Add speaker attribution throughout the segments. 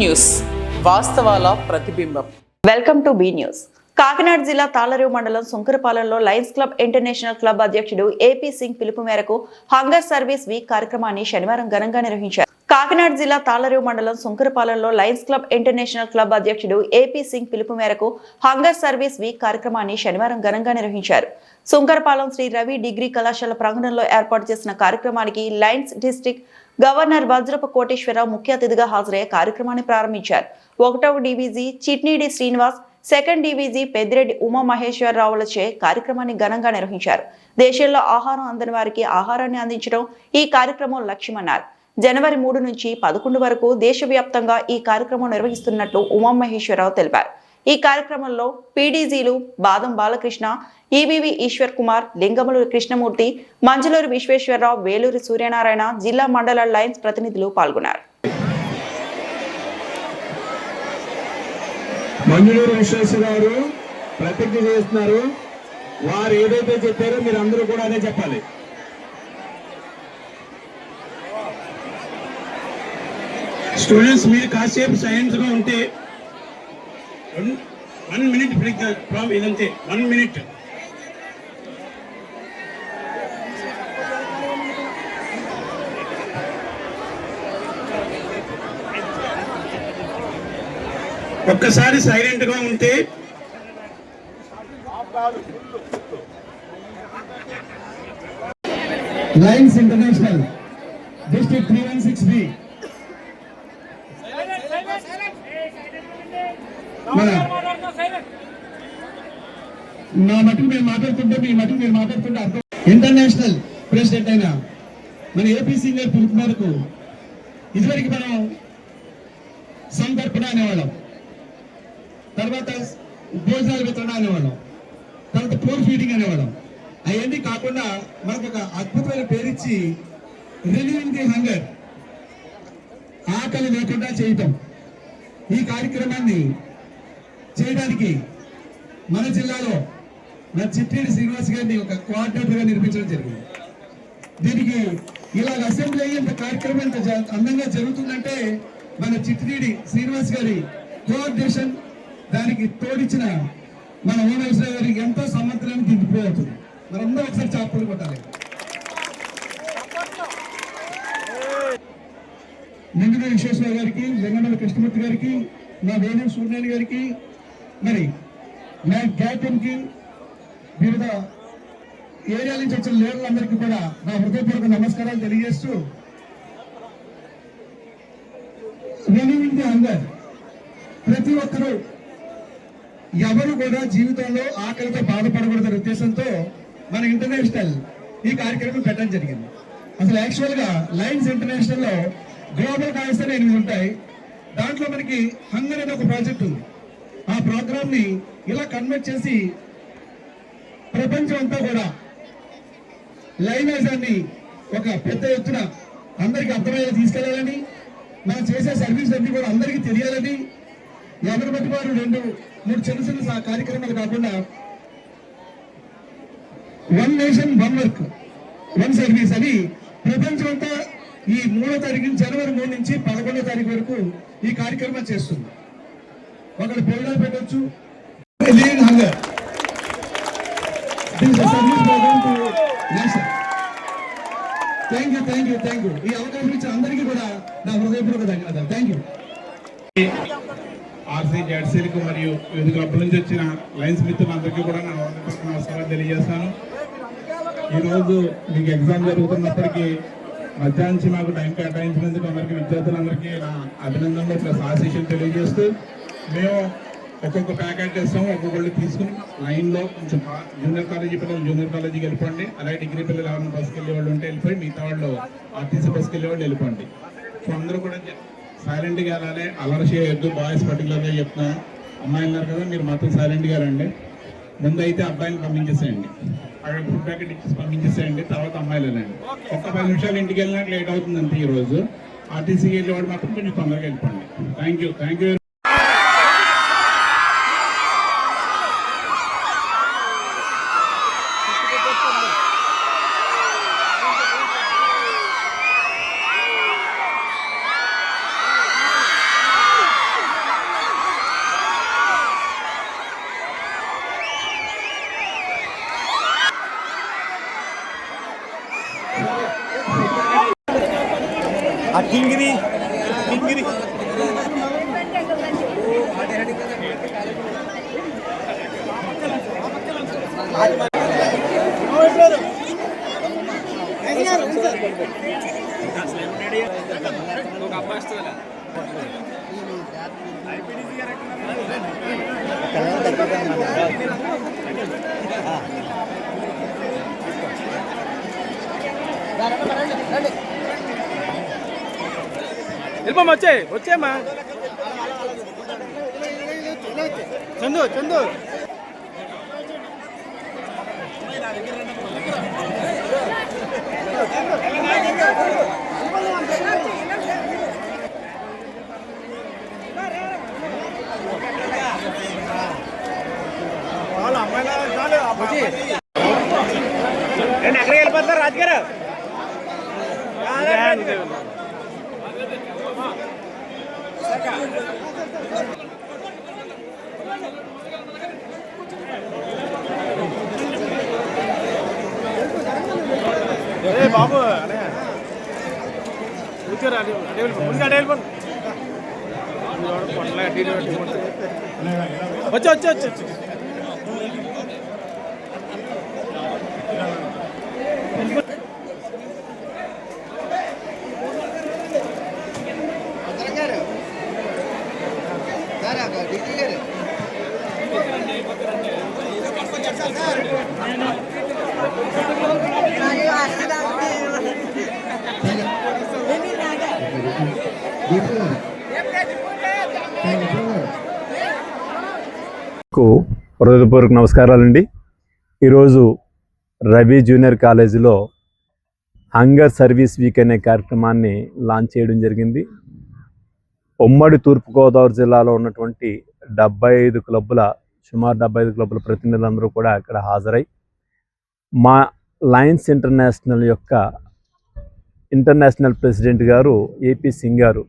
Speaker 1: News వాస్తవాల ప్రతిబింబం.
Speaker 2: Welcome to be news. Kakinada జిల్లా తాళ్లరేవు మండలం సుంకరపాలెంలో లయన్స్ క్లబ్ ఇంటర్నేషనల్ క్లబ్ అధ్యక్షుడు ఏపీ సింగ్ పిలుపు మేరకు హంగర్ సర్వీస్ వీక్ కార్యక్రమాన్ని శనివారం ఘనంగా నిర్వహించారు. కాకినాడ జిల్లా తాళ్లరేవు మండలం సుంకరపాలెంలో లయన్స్ క్లబ్ ఇంటర్నేషనల్ క్లబ్ అధ్యక్షుడు ఏపీ సింగ్ పిలుపు మేరకు హంగర్ సర్వీస్ వీక్ కార్యక్రమాన్ని శనివారం ఘనంగా నిర్వహించారు. సుంకరపాలెం శ్రీ రవి డిగ్రీ కళాశాల ప్రాంగణంలో ఏర్పాటు చేసిన కార్యక్రమానికి లయన్స్ డిస్ట్రిక్ట్ గవర్నర్ వజ్రపు కోటేశ్వరరావు ముఖ్య అతిథిగా హాజరయ్యే కార్యక్రమాన్ని ప్రారంభించారు. 1వ డివిజీ చిట్నీడి శ్రీనివాస్, 2nd డివిజీ పెద్దిరెడ్డి ఉమామహేశ్వరరావులచే కార్యక్రమాన్ని ఘనంగా నిర్వహించారు. దేశంలో ఆహారం అందని వారికి ఆహారాన్ని అందించడం ఈ కార్యక్రమం లక్ష్యమన్నారు. జనవరి 3 నుంచి 11 వరకు దేశవ్యాప్తంగా ఈ కార్యక్రమం నిర్వహిస్తున్నట్లు ఉమామహేశ్వరరావు తెలిపారు. ఈ కార్యక్రమంలో పీడీజీలు బాదం బాలకృష్ణ, ఈవీవి ఈశ్వర్ కుమార్, లింగములూరి కృష్ణమూర్తి, మంజులూరి విశ్వేశ్వరరావు, వేలూరి సూర్యనారాయణ, జిల్లా మండల లయన్స్ ప్రతినిధులు పాల్గొన్నారు.
Speaker 3: మంజులూరి విశ్వేశ్వరరావు ప్రతిజ్ఞ చేస్తున్నారు. వారు ఏదైతే చెప్పారో మీరు అందరూ కూడా అదే చెప్పాలి. స్టూడెంట్స్ మీరు కాసేపు సైలెన్స్ గా ఉంటే 1 minute బ్రేక్ ఇదంతే 1 minute. ఒక్కసారి సైలెంట్ గా ఉంటే లయన్స్ ఇంటర్నేషనల్ డిస్ట్రిక్ట్ 316B నా మటుకు మేము మాట్లాడుతుంటే మీ మటుకు మీరు మాట్లాడుతుంటే అర్థం. ఇంటర్నేషనల్ ప్రెసిడెంట్ అయిన మన ఏపీ సింగ్ గారి పిలుపు మేరకు ఇదివరకు మనం సంతర్పణ అనేవాళ్ళం, తర్వాత భోజనాల వితరణ అనేవాళ్ళం, తర్వాత పూర్ ఫీడింగ్ అనేవాళ్ళం. అవన్నీ కాకుండా మనకు ఒక అద్భుతమైన పేరిచ్చి రిలీవింగ్ ది హంగర్, ఆకలి లేకుండా చేయటం. ఈ కార్యక్రమాన్ని చేయడానికి మన జిల్లాలో మన చిట్టిడి శ్రీనివాస్ గారిని ఒక కోఆర్డినేటర్ గా నిర్మించడం జరిగింది. దీనికి ఇలాగ అసెంబ్లీ అయ్యేంత కార్యక్రమం ఎంత అందంగా జరుగుతుందంటే మన చిట్టిడి శ్రీనివాస్ గారి కోఆర్డినేషన్, దానికి తోడిచ్చిన మన ఉమామేశ్వర గారికి ఎంతో సమర్థనని దిగిపోతుంది. మనందరూ ఒకసారి చాపలు కొట్టాలి. నిండుల విశ్వేశ్వర గారికి, లింగములూరి కృష్ణమూర్తి గారికి, నా వేణు సూర్యనారాయణ గారికి, మరి నా క్యాప్టెన్ కి, వివిధ ఏరియాల నుంచి వచ్చిన లీడర్లందరికీ కూడా నా హృదయపూర్వక నమస్కారాలు తెలియజేస్తూ, రిలీవింగ్ ది హంగర్, ప్రతి ఒక్కరూ ఎవరు కూడా జీవితంలో ఆకలితో బాధపడకూడదనే ఉద్దేశంతో మన ఇంటర్నేషనల్ ఈ కార్యక్రమం పెట్టడం జరిగింది. అసలు యాక్చువల్ గా లయన్స్ ఇంటర్నేషనల్ లో గ్లోబల్ కాయిన్స్ 8 ఉంటాయి. దాంట్లో మనకి హంగర్ అనే ఒక ప్రాజెక్ట్ ఉంది. ఆ ప్రోగ్రామ్ ని ఇలా కన్వర్ట్ చేసి ప్రపంచం అంతా కూడా లైనేజాన్ని ఒక పెద్ద ఎత్తున అందరికి అర్థమయ్యేలా తీసుకెళ్లాలని, మనం చేసే సర్వీస్ అన్ని కూడా అందరికీ తెలియాలని, ఎవరి బట్టి వారు 2-3 చిన్న కార్యక్రమాలు కాకుండా 1 నేషన్ 1 వర్క్ 1 సర్వీస్ అని ప్రపంచం అంతా ఈ 3వ తారీఖు జనవరి 3 నుంచి 11వ తారీఖు వరకు ఈ కార్యక్రమం చేస్తుంది. ఒకటి భోజనాలు పెట్టవచ్చు. Hunger service program to nation. Thank you. ఈ అవకాశం ఇచ్చిన అందరికీ కూడా నా హృదయపూర్వక ధన్యవాదాలు. Thank you. ఆర్సీ జెడ్సీలకు మరియు వివిధ క్లబ్ల నుంచి వచ్చిన లయన్స్ మిత్రులందరికీ కూడా నా హృదయపూర్వక నమస్కారాలు తెలియజేస్తాను. ఈరోజు మీకు ఎగ్జామ్ జరుగుతున్నప్పటికీ మధ్యాహ్నం మాకు టైం కేటాయించినందుకు అందరికీ విద్యార్థులందరికీ నా అభినందనలు ప్లస్ ఆశీస్సులు తెలియజేస్తూ, మేము ఒక్కొక్క ప్యాకెట్ ఇస్తాము. ఒక్కొక్కళ్ళు తీసుకుని లైన్లో కొంచెం జూనియర్ కాలేజీ పిల్లలు జూనియర్ కాలేజీకి వెళ్ళిపోండి. అలాగే డిగ్రీ పిల్లలు ఎవరైనా బస్కి వెళ్ళే వాళ్ళు ఉంటే వెళ్ళిపోయి, మిగతా వాళ్ళు ఆర్టీసీ బస్కి వెళ్ళే వాళ్ళు వెళ్ళిపోండి. సో అందరూ కూడా సైలెంట్గా వెళ్ళాలి, అలర్ చేయొద్దు. బాయ్స్ పర్టికులర్గా చెప్తున్నాను. అమ్మాయిలు ఉన్నారు కదా, మీరు మాత్రం సైలెంట్గా రండి. ముందు అయితే అబ్బాయిని పంపించేసేయండి, అక్కడ ఫుడ్ ప్యాకెట్ ఇచ్చేసి పంపించేసేయండి. తర్వాత అమ్మాయిలు వెళ్ళండి. ఒక్క 10 నిమిషాలు ఇంటికి వెళ్ళినట్టు లేట్ అవుతుంది అంతే. ఈరోజు ఆర్టీసీకి వెళ్ళేవాడు మాత్రం కొంచెం తొందరగా వెళ్ళిపోండి. Thank you.
Speaker 4: వెళ్ళిపోమ్మా వచ్చేమ్మా చందు చందు వాళ్ళ అమ్మాయిల ఎక్కడికి వెళ్ళిపోతారు రాజుగారు బాబు కూర్చోరా ముందుగా అడే వెళ్ళిపోండి వచ్చి వచ్చి వచ్చి వచ్చి
Speaker 5: హృదయపూర్వక నమస్కారాలండి. ఈరోజు రవి జూనియర్ కాలేజీలో హంగర్ సర్వీస్ వీక్ అనే కార్యక్రమాన్ని లాంచ్ చేయడం జరిగింది. ఉమ్మడి తూర్పుగోదావరి జిల్లాలో ఉన్నటువంటి 75 క్లబ్బుల సుమారు 75 క్లబ్బుల ప్రతినిధులందరూ కూడా అక్కడ హాజరై మా లయన్స్ ఇంటర్నేషనల్ యొక్క ఇంటర్నేషనల్ ప్రెసిడెంట్ గారు ఏపీ సింగ్ గారు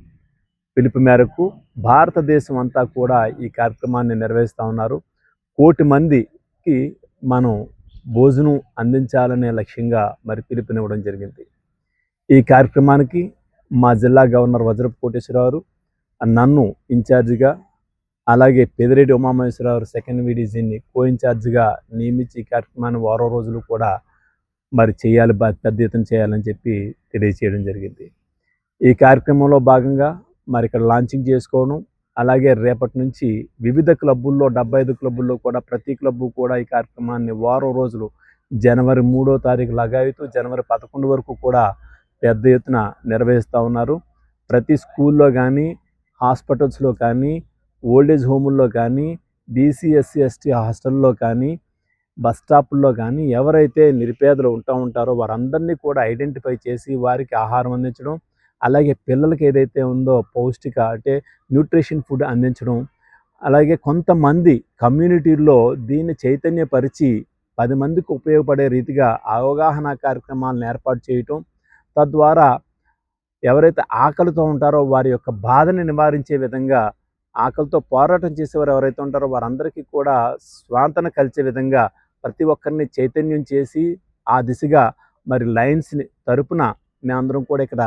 Speaker 5: పిలుపు మేరకు భారతదేశం అంతా కూడా ఈ కార్యక్రమాన్ని నిర్వహిస్తూ ఉన్నారు. 1 కోటి మందికి మనం భోజనం అందించాలనే లక్ష్యంగా మరి పిలుపునివ్వడం జరిగింది. ఈ కార్యక్రమానికి మా జిల్లా గవర్నర్ వజ్రపు కోటేశ్వరరావు నన్ను ఇన్ఛార్జిగా, అలాగే పెదిరెడ్డి ఉమామహేశ్వరరావు సెకండ్ వీడీజీని ఇన్ఛార్జిగా నియమించి ఈ కార్యక్రమాన్ని వారం రోజులు కూడా మరి చేయాలి, పెద్ద ఎత్తున చేయాలని చెప్పి తెలియజేయడం జరిగింది. ఈ కార్యక్రమంలో భాగంగా మరి ఇక్కడ లాంచింగ్ చేసుకోవడం, అలాగే రేపటి నుంచి వివిధ క్లబ్బుల్లో 75 క్లబ్బుల్లో కూడా ప్రతి క్లబ్బు కూడా ఈ కార్యక్రమాన్ని వారం రోజులు జనవరి 3వ తారీఖు లగాయతూ జనవరి 11 వరకు కూడా పెద్ద ఎత్తున నిర్వహిస్తూ ఉన్నారు. ప్రతి స్కూల్లో కానీ, హాస్పిటల్స్లో కానీ, ఓల్డేజ్ హోముల్లో కానీ, బీసీ ఎస్సీ ఎస్టీ హాస్టల్లో కానీ, బస్ స్టాపుల్లో కానీ ఎవరైతే నిరుపేదలు ఉంటారో వారందరినీ కూడా ఐడెంటిఫై చేసి వారికి ఆహారం అందించడం, అలాగే పిల్లలకి ఏదైతే ఉందో పౌష్టిక అంటే న్యూట్రిషన్ ఫుడ్ అందించడం, అలాగే కొంతమంది కమ్యూనిటీల్లో దీన్ని చైతన్యపరిచి 10 మందికి ఉపయోగపడే రీతిగా అవగాహన కార్యక్రమాలను ఏర్పాటు చేయటం, తద్వారా ఎవరైతే ఆకలితో ఉంటారో వారి యొక్క బాధని నివారించే విధంగా, ఆకలితో పోరాటం చేసేవారు ఎవరైతే ఉంటారో వారందరికీ కూడా స్వాంతన కలిసే విధంగా ప్రతి ఒక్కరిని చైతన్యం చేసి ఆ దిశగా మరి లయన్స్ని తరపున మేమందరం కూడా ఇక్కడ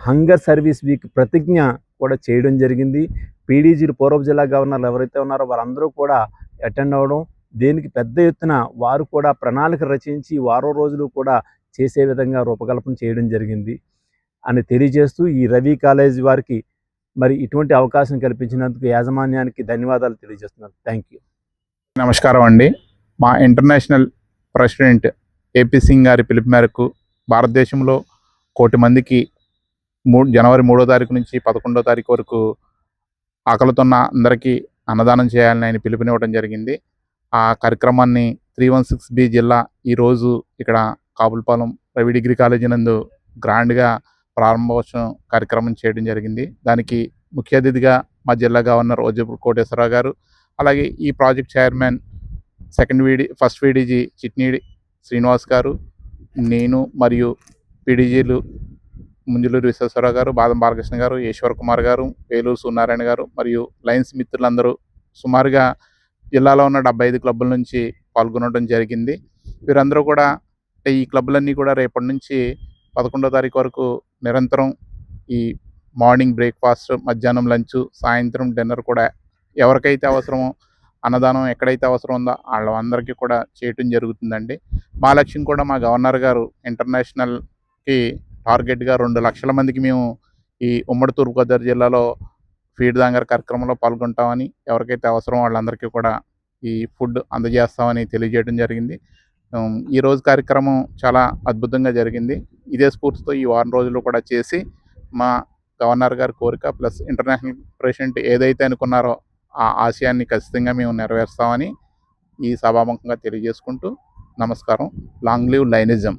Speaker 5: హంగర్ సర్వీస్ వీక్ ప్రతిజ్ఞ కూడా చేయడం జరిగింది. పీడీజీలు పూర్వ జిల్లా గవర్నర్లు ఎవరైతే ఉన్నారో వారందరూ కూడా అటెండ్ అవ్వడం, దీనికి పెద్ద ఎత్తున వారు కూడా ప్రణాళిక రచించి వారం రోజులు కూడా చేసే విధంగా రూపకల్పన చేయడం జరిగింది అని తెలియజేస్తూ ఈ రవి కాలేజీ వారికి మరి ఇటువంటి అవకాశం కల్పించినందుకు యాజమాన్యానికి ధన్యవాదాలు తెలియజేస్తున్నాను. Thank you.
Speaker 3: నమస్కారం అండి. మా ఇంటర్నేషనల్ ప్రెసిడెంట్ ఏపీ సింగ్ గారి పిలుపు మేరకు భారతదేశంలో 1 కోటి మందికి జనవరి 3వ తారీఖు నుంచి 11వ తారీఖు వరకు ఆకలితోన్న అందరికీ అన్నదానం చేయాలని ఆయన పిలుపునివ్వడం జరిగింది. ఆ కార్యక్రమాన్ని 316B జిల్లా ఈరోజు ఇక్కడ కాపులపాలెం రవి డిగ్రీ కాలేజీ నందు గ్రాండ్గా ప్రారంభోత్సవం కార్యక్రమం చేయడం జరిగింది. దానికి ముఖ్య అతిథిగా మా జిల్లా గవర్నర్ వజ్రపు కోటేశ్వరరావు గారు, అలాగే ఈ project chairman first VDG చిట్నీడి Srinivas గారు, నేను మరియు పీడీజీలు ముంజులూరు విశ్వేశ్వరరావు గారు, బాదం బాలకృష్ణ గారు, ఈశ్వర్ కుమార్ గారు, వేలూరు సూర్యనారాయణ గారు మరియు లయన్స్ మిత్రులందరూ సుమారుగా జిల్లాలో ఉన్న 75 క్లబ్బుల నుంచి పాల్గొనడం జరిగింది. వీరందరూ కూడా ఈ క్లబ్బులన్నీ కూడా రేపటి నుంచి 11వ తారీఖు వరకు నిరంతరం ఈ మార్నింగ్ బ్రేక్ఫాస్ట్, మధ్యాహ్నం లంచ్, సాయంత్రం డిన్నర్ కూడా ఎవరికైతే అవసరమో అన్నదానం ఎక్కడైతే అవసరం ఉందో వాళ్ళందరికీ కూడా చేయటం జరుగుతుందండి. మా లక్ష్యం కూడా మా గవర్నర్ గారు ఇంటర్నేషనల్కి టార్గెట్గా 2 లక్షల మందికి మేము ఈ ఉమ్మడి తూర్పుగోదావరి జిల్లాలో ఫీడ్ దాంగర్ కార్యక్రమంలో పాల్గొంటామని, ఎవరికైతే అవసరం వాళ్ళందరికీ కూడా
Speaker 6: ఈ ఫుడ్ అందజేస్తామని తెలియజేయడం జరిగింది. ఈరోజు కార్యక్రమం చాలా అద్భుతంగా జరిగింది. ఇదే స్ఫూర్తితో ఈ వారం రోజులు కూడా చేసి మా గవర్నర్ గారి కోరిక ప్లస్ ఇంటర్నేషనల్ ప్రెసిడెంట్ ఏదైతే అనుకున్నారో ఆ ఆశయాన్ని ఖచ్చితంగా మేము నెరవేరుస్తామని ఈ సభాముఖంగా తెలియజేసుకుంటూ నమస్కారం. Long live లైనిజం.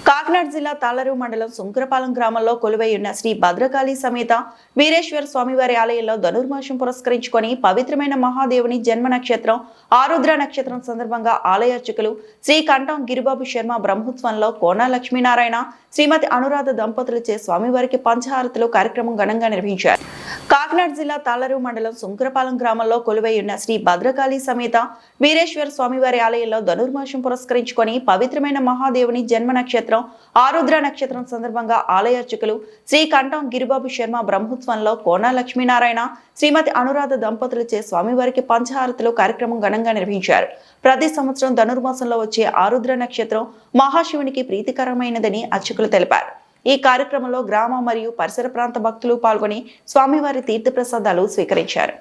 Speaker 2: కాకినాడ జిల్లా తాళరు మండలం సుంకరపాలెం గ్రామంలో కొలువై ఉన్న శ్రీ భద్రకాళి సమేత వీరేశ్వర స్వామివారి ఆలయంలో ధనుర్మాసం పురస్కరించుకొని పవిత్రమైన మహాదేవుని జన్మ నక్షత్రం ఆరుద్ర నక్షత్రం సందర్భంగా ఆలయ అర్చకులు శ్రీ కంఠం గిరిబాబు శర్మ బ్రహ్మోత్సవంలో కోన లక్ష్మీనారాయణ శ్రీమతి అనురాధ దంపతులచే స్వామివారికి పంచహారతులు కార్యక్రమం ఘనంగా నిర్వహించారు. కాకినాడ జిల్లా తాళరు మండలం సుంకరపాలెం గ్రామంలో కొలువై ఉన్న శ్రీ భద్రకాళి సమేత వీరేశ్వర స్వామివారి ఆలయంలో ధనుర్మాసం పురస్కరించుకొని పవిత్రమైన మహాదేవుని జన్మ నక్షత్రం ఆరుద్ర నక్షత్రం సందర్భంగా ఆలయ అర్చకులు శ్రీ కంఠం గిరిబాబు శర్మ బ్రహ్మోత్సవంలో కోన లక్ష్మీనారాయణ శ్రీమతి అనురాధ దంపతులచే స్వామివారికి పంచహారతులు కార్యక్రమం ఘనంగా నిర్వహించారు. ప్రతి సంవత్సరం ధనుర్మాసంలో వచ్చే ఆరుద్ర నక్షత్రం మహాశివునికి ప్రీతికరమైనదని అర్చకులు తెలిపారు. ఈ కార్యక్రమంలో గ్రామ మరియు పరిసర ప్రాంత భక్తులు పాల్గొని స్వామివారి తీర్థప్రసాదాలు స్వీకరించారు.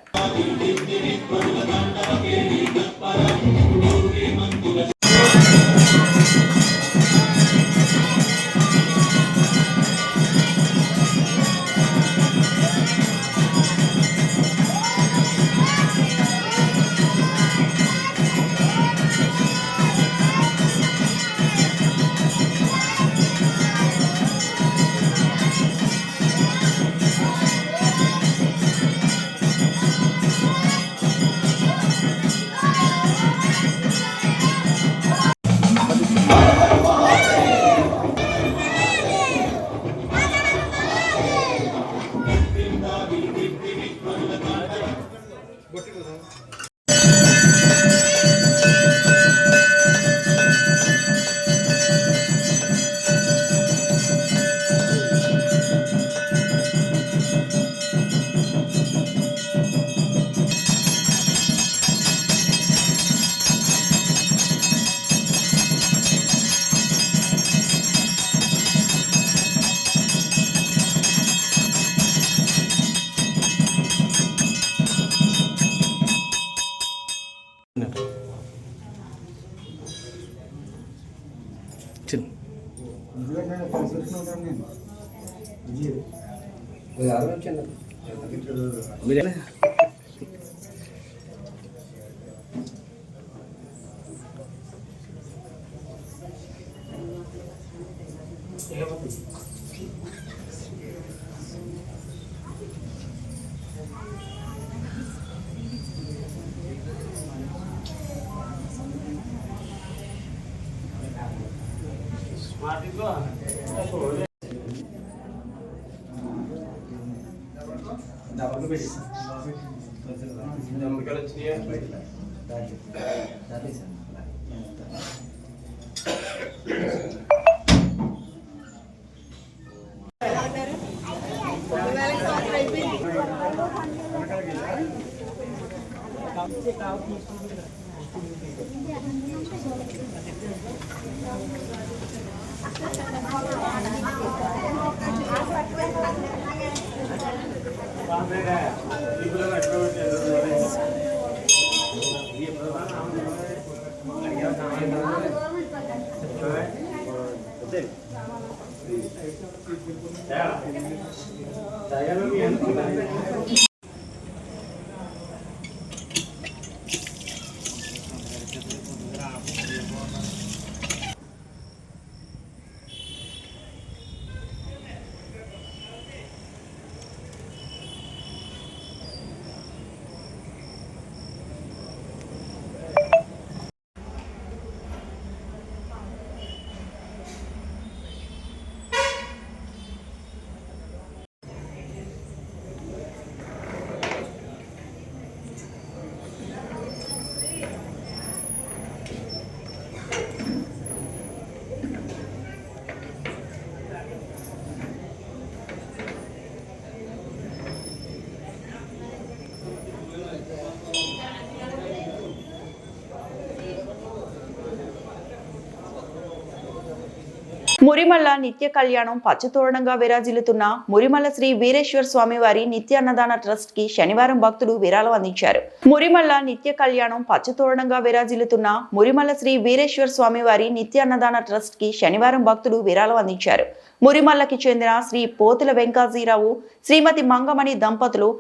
Speaker 2: మురిమల్ల నిత్య కళ్యాణం పచ్చతోరణంగా విరాజిల్లుతున్న మురిమల్ల శ్రీ వీరేశ్వర స్వామి వారి నిత్య అన్నదాన ట్రస్ట్ కి శనివారం భక్తులు విరాళం అందించారు. మురిమల్ల నిత్య కళ్యాణం పచ్చతోరణంగా విరాజిల్లుతున్న మురిమల్ల శ్రీ వీరేశ్వర స్వామి వారి నిత్య అన్నదాన ట్రస్ట్ కి శనివారం భక్తులు విరాళం అందించారు. మురిమల్లకి చెందిన శ్రీ పోతుల వెంకాజీరావు, శ్రీమతి మంగమణి దంపతులు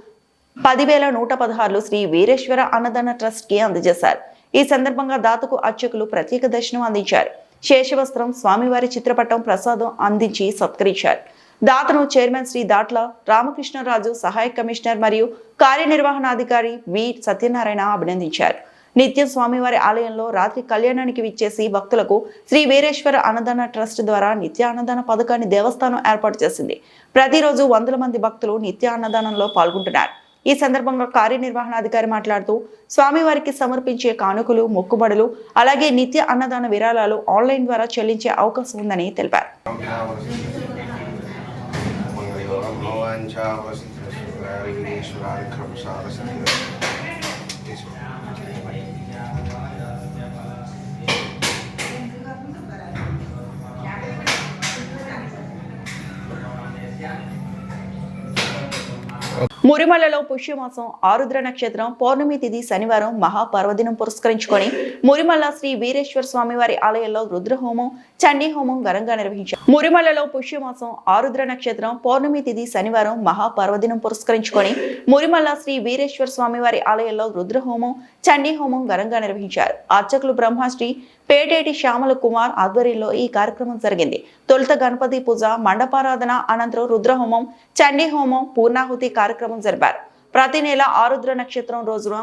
Speaker 2: 10,116 శ్రీ వీరేశ్వర అన్నదాన ట్రస్ట్ కి అందజేశారు. ఈ సందర్భంగా దాతకు అర్చకులు ప్రత్యేక దర్శనం అందించారు. శేషవస్త్రం, స్వామివారి చిత్రపటం, ప్రసాదం అందించి సత్కరించారు. దాతను చైర్మన్ శ్రీ దాట్ల రామకృష్ణరాజు, సహాయ కమిషనర్ మరియు కార్యనిర్వహణాధికారి వి సత్యనారాయణ అభినందించారు. నిత్యం స్వామివారి ఆలయంలో రాత్రి కళ్యాణానికి విచ్చేసి భక్తులకు శ్రీ వీరేశ్వర అన్నదాన ట్రస్ట్ ద్వారా నిత్య అన్నదాన పథకాన్ని దేవస్థానం ఏర్పాటు చేసింది. ప్రతిరోజు 100 మంది భక్తులు నిత్య అన్నదానంలో పాల్గొంటున్నారు. ఈ సందర్భంగా కార్యనిర్వహణాధికారి మాట్లాడుతూ స్వామివారికి సమర్పించే కానుకలు, మొక్కుబడులు, అలాగే నిత్య అన్నదాన విరాళాలు ఆన్లైన్ ద్వారా చెల్లించే అవకాశం ఉందని తెలిపారు. మురిమల్లలో పుష్యమాసం ఆరుద్ర నక్షత్రం పౌర్ణమి తిథి శనివారం మహాపర్వదినం పురస్కరించుకొని మురిమల్ల శ్రీ వీరేశ్వర స్వామి వారి ఆలయంలో రుద్రహోమం, చండీ హోమం ఘనంగా నిర్వహించారు. మురిమల్లలో పుష్యమాసం ఆరుద్ర నక్షత్రం పౌర్ణమి తిథి శనివారం మహాపర్వదినం పురస్కరించుకొని మురిమల్ల శ్రీ వీరేశ్వర స్వామి వారి ఆలయంలో రుద్రహోమం, చండీ హోమం ఘనంగా నిర్వహించారు. అర్చకులు బ్రహ్మశ్రీ పేటేటి శ్యామల కుమార్ ఆధ్వర్యంలో ఈ కార్యక్రమం జరిగింది. తొలుత గణపతి పూజ, మండపారాధన, అనంతరం రుద్రహోమం, చండీ హోమం, పూర్ణాహుతి కార్యక్రమం జరిపారు. ప్రతి నెల ఆరుద్ర నక్షత్రం రోజున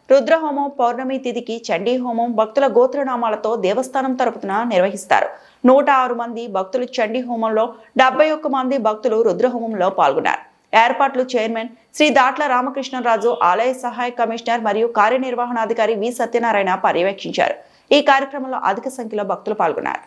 Speaker 2: రుద్రహోమం, పౌర్ణమి తిథికి చండీ హోమం భక్తుల గోత్రనామాలతో దేవస్థానం తరపున నిర్వహిస్తారు. 106 మంది భక్తులు చండీ హోమంలో, 71 మంది భక్తులు రుద్రహోమంలో పాల్గొన్నారు. ఏర్పాట్లు చైర్మన్ శ్రీ దాట్ల రామకృష్ణరాజు, ఆలయ సహాయ కమిషనర్ మరియు కార్యనిర్వహణాధికారి వి సత్యనారాయణ పర్యవేక్షించారు. ఈ కార్యక్రమంలో అధిక సంఖ్యలో భక్తులు పాల్గొన్నారు.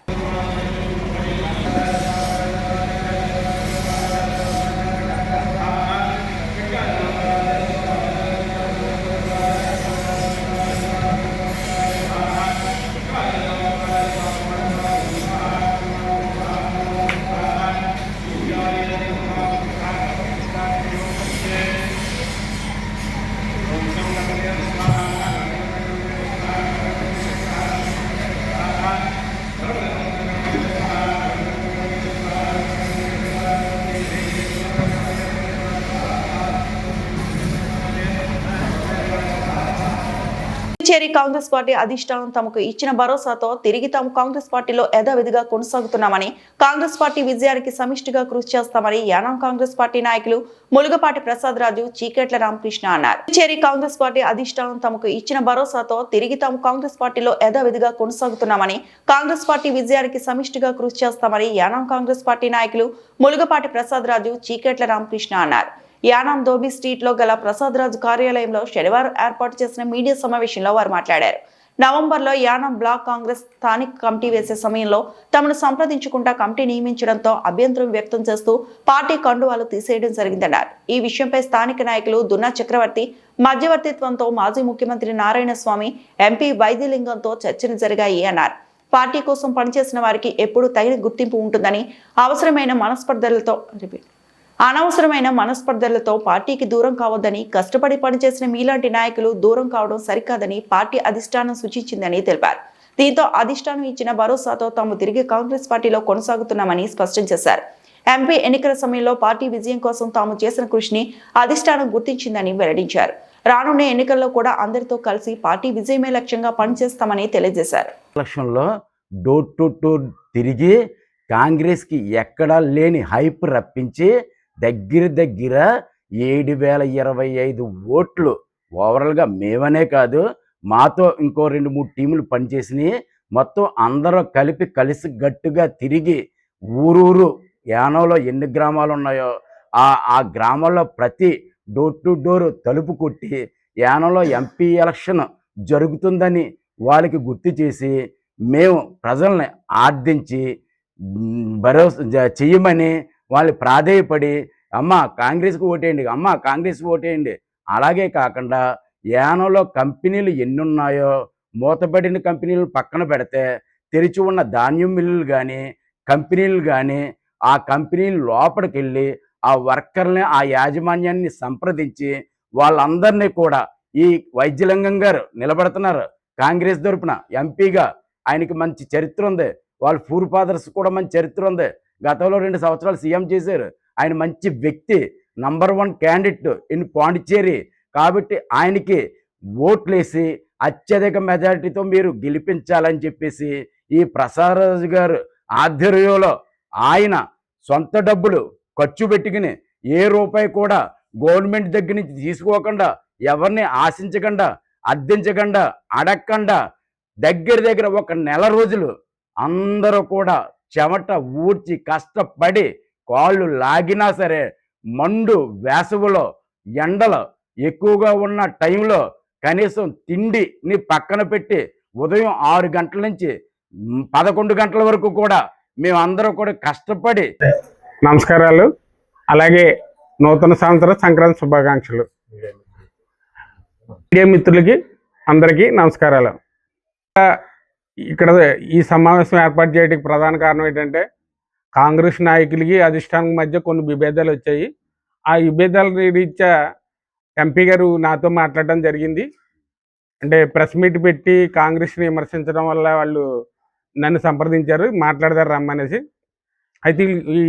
Speaker 2: పుదుచ్చేరి కాంగ్రెస్ పార్టీ అధిష్టానం తమకు ఇచ్చిన భరోసాతో తిరిగి తాము కాంగ్రెస్ పార్టీలో యథావిధిగా కొనసాగుతున్నామని, కాంగ్రెస్ పార్టీ విజయానికి సమిష్టిగా కృషి చేస్తామని యానాం కాంగ్రెస్ పార్టీ నాయకులు ములుగపాటి ప్రసాద్ రాజు, చీకెట్ల రామకృష్ణ అన్నారు. పుదుచ్చేరి కాంగ్రెస్ పార్టీ అధిష్టానం తమకు ఇచ్చిన భరోసాతో తిరిగి తాము కాంగ్రెస్ పార్టీలో యథావిధిగా కొనసాగుతున్నామని, కాంగ్రెస్ పార్టీ విజయానికి సమిష్టిగా కృషి చేస్తామని యానాం కాంగ్రెస్ పార్టీ నాయకులు ములుగపాటి ప్రసాద్ రాజు, చీకెట్ల రామకృష్ణ అన్నారు. యానాం దోబి స్ట్రీట్ లో గల ప్రసాద్ రాజు కార్యాలయంలో శనివారం ఏర్పాటు చేసిన మీడియా సమావేశంలో వారు మాట్లాడారు. నవంబర్లో యానాం బ్లాక్ కాంగ్రెస్ స్థానిక కమిటీ వేసే సమయంలో తమను సంప్రదించకుండా కమిటీ నియమించడంతో అభ్యంతరం వ్యక్తం చేస్తూ పార్టీ కండువాలు తీసేయడం జరిగిందన్నారు. ఈ విషయంపై స్థానిక నాయకులు దున్నా చక్రవర్తి మధ్యవర్తిత్వంతో మాజీ ముఖ్యమంత్రి నారాయణ స్వామి, ఎంపీ వైద్యలింగంతో చర్చలు జరిగాయి అన్నారు. పార్టీ కోసం పనిచేసిన వారికి ఎప్పుడూ తగిన గుర్తింపు ఉంటుందని, అనవసరమైన మనస్పర్ధలతో పార్టీకి దూరం కావద్దని, కష్టపడి పనిచేసిన మీలాంటి నాయకులు దూరం కావడం సరికాదని పార్టీ అధిష్టానం సూచించిందని తెలిపారు. దీంతో అధిష్టానం ఇచ్చిన భరోసాతో తాము తిరిగి కాంగ్రెస్ పార్టీలో కొనసాగుతున్నామని స్పష్టం చేశారు. ఎంపీ ఎన్నికల సమయంలో పార్టీ విజయం కోసం తాము చేసిన కృషిని అధిష్టానం గుర్తించిందని వెల్లడించారు. రానున్న ఎన్నికల్లో కూడా అందరితో కలిసి పార్టీ విజయమే లక్ష్యంగా పనిచేస్తామని తెలియజేశారు.
Speaker 7: ఎలక్షన్లో డోర్ టు డోర్ తిరిగి కాంగ్రెస్కి ఎక్కడా లేని హైప్ రప్పించి దగ్గర 7,025 ఓట్లు ఓవరాల్గా మేమనే కాదు, మాతో ఇంకో 2-3 టీములు పనిచేసినాయి. మొత్తం అందరూ కలిసి గట్టుగా తిరిగి ఊరూరు యానంలో ఎన్ని గ్రామాలు ఉన్నాయో ఆ గ్రామాల్లో ప్రతి డోర్ టు డోర్ తలుపు కొట్టి యానంలో ఎంపీ ఎలక్షన్ జరుగుతుందని వాళ్ళకి గుర్తు చేసి మేము ప్రజల్ని ఆర్థించి భరోసా చెయ్యమని వాళ్ళు ప్రాధేయపడి, అమ్మ కాంగ్రెస్కి ఓటేయండి, అమ్మ కాంగ్రెస్కి ఓటేయండి. అలాగే కాకుండా యానంలో కంపెనీలు ఎన్ని ఉన్నాయో మూతపడిన కంపెనీలు పక్కన పెడితే తెరిచి ఉన్న ధాన్యం మిల్లులు కానీ, కంపెనీలు కానీ ఆ కంపెనీ లోపలికి వెళ్ళి ఆ వర్కర్ని ఆ యాజమాన్యాన్ని సంప్రదించి వాళ్ళందరినీ కూడా ఈ వైద్యలింగం గారు నిలబడుతున్నారు కాంగ్రెస్ తరపున ఎంపీగా. ఆయనకి మంచి చరిత్ర ఉంది, వాళ్ళ పూర్ ఫాదర్స్ కూడా మంచి చరిత్ర ఉంది. గతంలో 2 సంవత్సరాలు సీఎం చేశారు. ఆయన మంచి వ్యక్తి, #1 క్యాండిడేట్ ఇన్ పాండిచ్చేరి. కాబట్టి ఆయనకి ఓట్లేసి అత్యధిక మెజారిటీతో మీరు గెలిపించాలని చెప్పేసి ఈ ప్రసాదరాజు గారు ఆధ్వర్యంలో ఆయన సొంత డబ్బులు ఖర్చు పెట్టుకుని ఏ రూపాయి కూడా గవర్నమెంట్ దగ్గర నుంచి తీసుకోకుండా, ఎవరిని ఆశించకుండా, అర్థించకుండా, అడగకుండా దగ్గర ఒక నెల రోజులు అందరూ కూడా చెమట ఊడ్చి కష్టపడి కాళ్ళు లాగినా సరే మండు వేసవిలో ఎండలు ఎక్కువగా ఉన్న టైంలో కనీసం తిండిని పక్కన పెట్టి ఉదయం 6 గంటల నుంచి 11 గంటల వరకు కూడా మేమందరం కూడా కష్టపడి.
Speaker 8: నమస్కారాలు, అలాగే నూతన సంవత్సర సంక్రాంతి శుభాకాంక్షలు. మీడియా మిత్రులకి అందరికీ నమస్కారాలు. ఇక్కడ ఈ సమావేశం ఏర్పాటు చేయడానికి ప్రధాన కారణం ఏంటంటే కాంగ్రెస్ నాయకులకి అధిష్టానం మధ్య కొన్ని విభేదాలు వచ్చాయి. ఆ విభేదాల రీత్యా ఎంపీ గారు నాతో మాట్లాడడం జరిగింది. అంటే ప్రెస్ మీట్ పెట్టి కాంగ్రెస్ని విమర్శించడం వల్ల వాళ్ళు నన్ను సంప్రదించారు, మాట్లాడతారు రమ్మనేసి. అయితే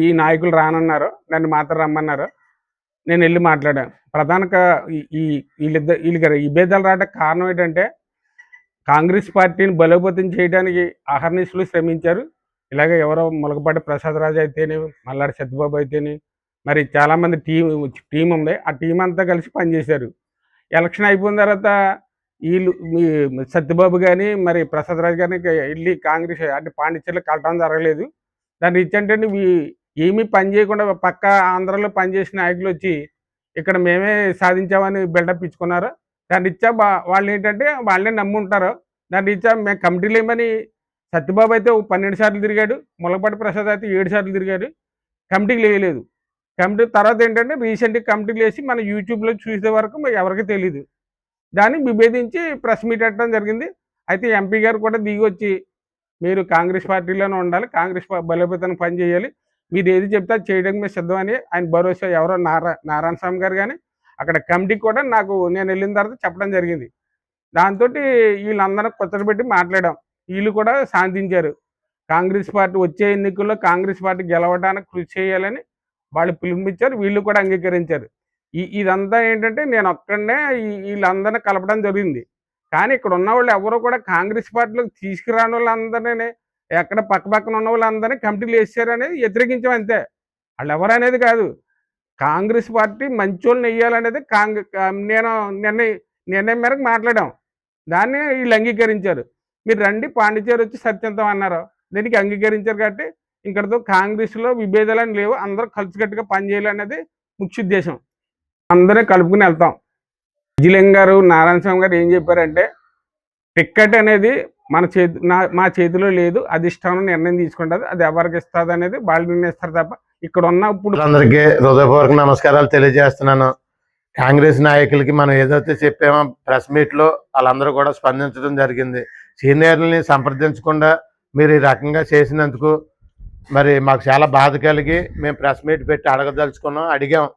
Speaker 8: ఈ నాయకులు రానన్నారు, నన్ను మాత్రం రమ్మన్నారు. నేను వెళ్ళి మాట్లాడాను. ప్రధానంగా వీళ్ళకి విభేదాలు రావడానికి కారణం ఏంటంటే కాంగ్రెస్ పార్టీని బలోపేతం చేయడానికి అహర్నిశలు శ్రమించారు. ఇలాగే ఎవరో ములగపాటి ప్రసాదరాజు అయితేనే, మల్లాడి సత్యబాబు అయితేనే, మరి చాలామంది టీం ఉంది. ఆ టీం అంతా కలిసి పనిచేశారు. ఎలక్షన్ అయిపోయిన తర్వాత వీళ్ళు సత్యబాబు కానీ మరి ప్రసాదరాజు కానీ వెళ్ళి కాంగ్రెస్ అంటే పాండిచ్చేరిలో కలటం జరగలేదు. దాని ఏంటంటే ఏమీ పని చేయకుండా పక్క ఆంధ్రలో పనిచేసిన నాయకులు వచ్చి ఇక్కడ మేమే సాధించామని బిల్డప్ ఇచ్చుకున్నారు. దాని రీత్యా వాళ్ళు ఏంటంటే వాళ్ళే నమ్ముంటారు. దాని రీత్యా మేము కమిటీలు ఏమని సత్యబాబు అయితే 12 సార్లు తిరిగాడు, ములగపాటి ప్రసాద్ అయితే 7 సార్లు తిరిగాడు, కమిటీలు వేయలేదు. కమిటీ తర్వాత ఏంటంటే రీసెంట్గా కమిటీలు వేసి మన యూట్యూబ్లో చూసే వరకు ఎవరికి తెలియదు. దాన్ని విభేదించి ప్రెస్ మీట్ పెట్టడం జరిగింది. అయితే ఎంపీ గారు కూడా దిగి వచ్చి మీరు కాంగ్రెస్ పార్టీలోనే ఉండాలి, కాంగ్రెస్ బలోపేతానికి పని చేయాలి, మీరు ఏది చెప్తే అది చేయడానికి మేము సిద్ధం అని ఆయన భరోసా ఎవరో నారాయణ స్వామి గారు కానీ అక్కడ కమిటీకి కూడా నేను వెళ్ళిన తర్వాత చెప్పడం జరిగింది. దాంతో వీళ్ళందరూ కూర్చోబెట్టి మాట్లాడాం. వీళ్ళు కూడా శాంతించారు. కాంగ్రెస్ పార్టీ వచ్చే ఎన్నికల్లో కాంగ్రెస్ పార్టీ గెలవడానికి కృషి చేయాలని వాళ్ళు పిలుపునిచ్చారు. వీళ్ళు కూడా అంగీకరించారు. ఇదంతా ఏంటంటే నేను ఒక్కడనే వీళ్ళందరినీ కలపడం జరిగింది. కానీ ఇక్కడ ఉన్న వాళ్ళు ఎవరో కూడా కాంగ్రెస్ పార్టీలోకి తీసుకురాని వాళ్ళందరినీ, ఎక్కడ పక్కన ఉన్న వాళ్ళందరినీ కమిటీలు వేసారు అనేది వ్యతిరేకించాం అంతే. వాళ్ళు ఎవరు అనేది కాదు. కాంగ్రెస్ పార్టీ మంచోళ్ళని వేయాలనేది నేను నిర్ణయం మేరకు మాట్లాడాం. దాన్ని వీళ్ళు అంగీకరించారు. మీరు రండి పాండిచ్చేరి వచ్చి సత్యంతం అన్నారు. దీనికి అంగీకరించారు. కాబట్టి ఇక్కడతో కాంగ్రెస్లో విభేదాలని లేవు, అందరూ కలిసికట్టుగా పనిచేయాలనేది ముఖ్య ఉద్దేశం. అందరినీ కలుపుకుని వెళ్తాం. విజయలింగం గారు, నారాయణ స్వామి గారు ఏం చెప్పారంటే టిక్కెట్ అనేది మా చేతిలో లేదు, అధిష్టానం నిర్ణయం తీసుకుంటుంది, అది ఎవరికి ఇస్తుంది అనేది వాళ్ళు నిర్ణయిస్తారు తప్ప ఇక్కడ ఉన్న ఇప్పుడు
Speaker 9: అందరికీ హృదయపూర్వక నమస్కారాలు తెలియజేస్తున్నాను. కాంగ్రెస్ నాయకులకి మనం ఏదైతే చెప్పామో ప్రెస్ మీట్లో వాళ్ళందరూ కూడా స్పందించడం జరిగింది. సీనియర్లని సంప్రదించకుండా మీరు ఈ రకంగా చేసినందుకు మరి మాకు చాలా బాధ కలిగి మేము ప్రెస్ మీట్ పెట్టి అడగదలుచుకున్నాం, అడిగాం.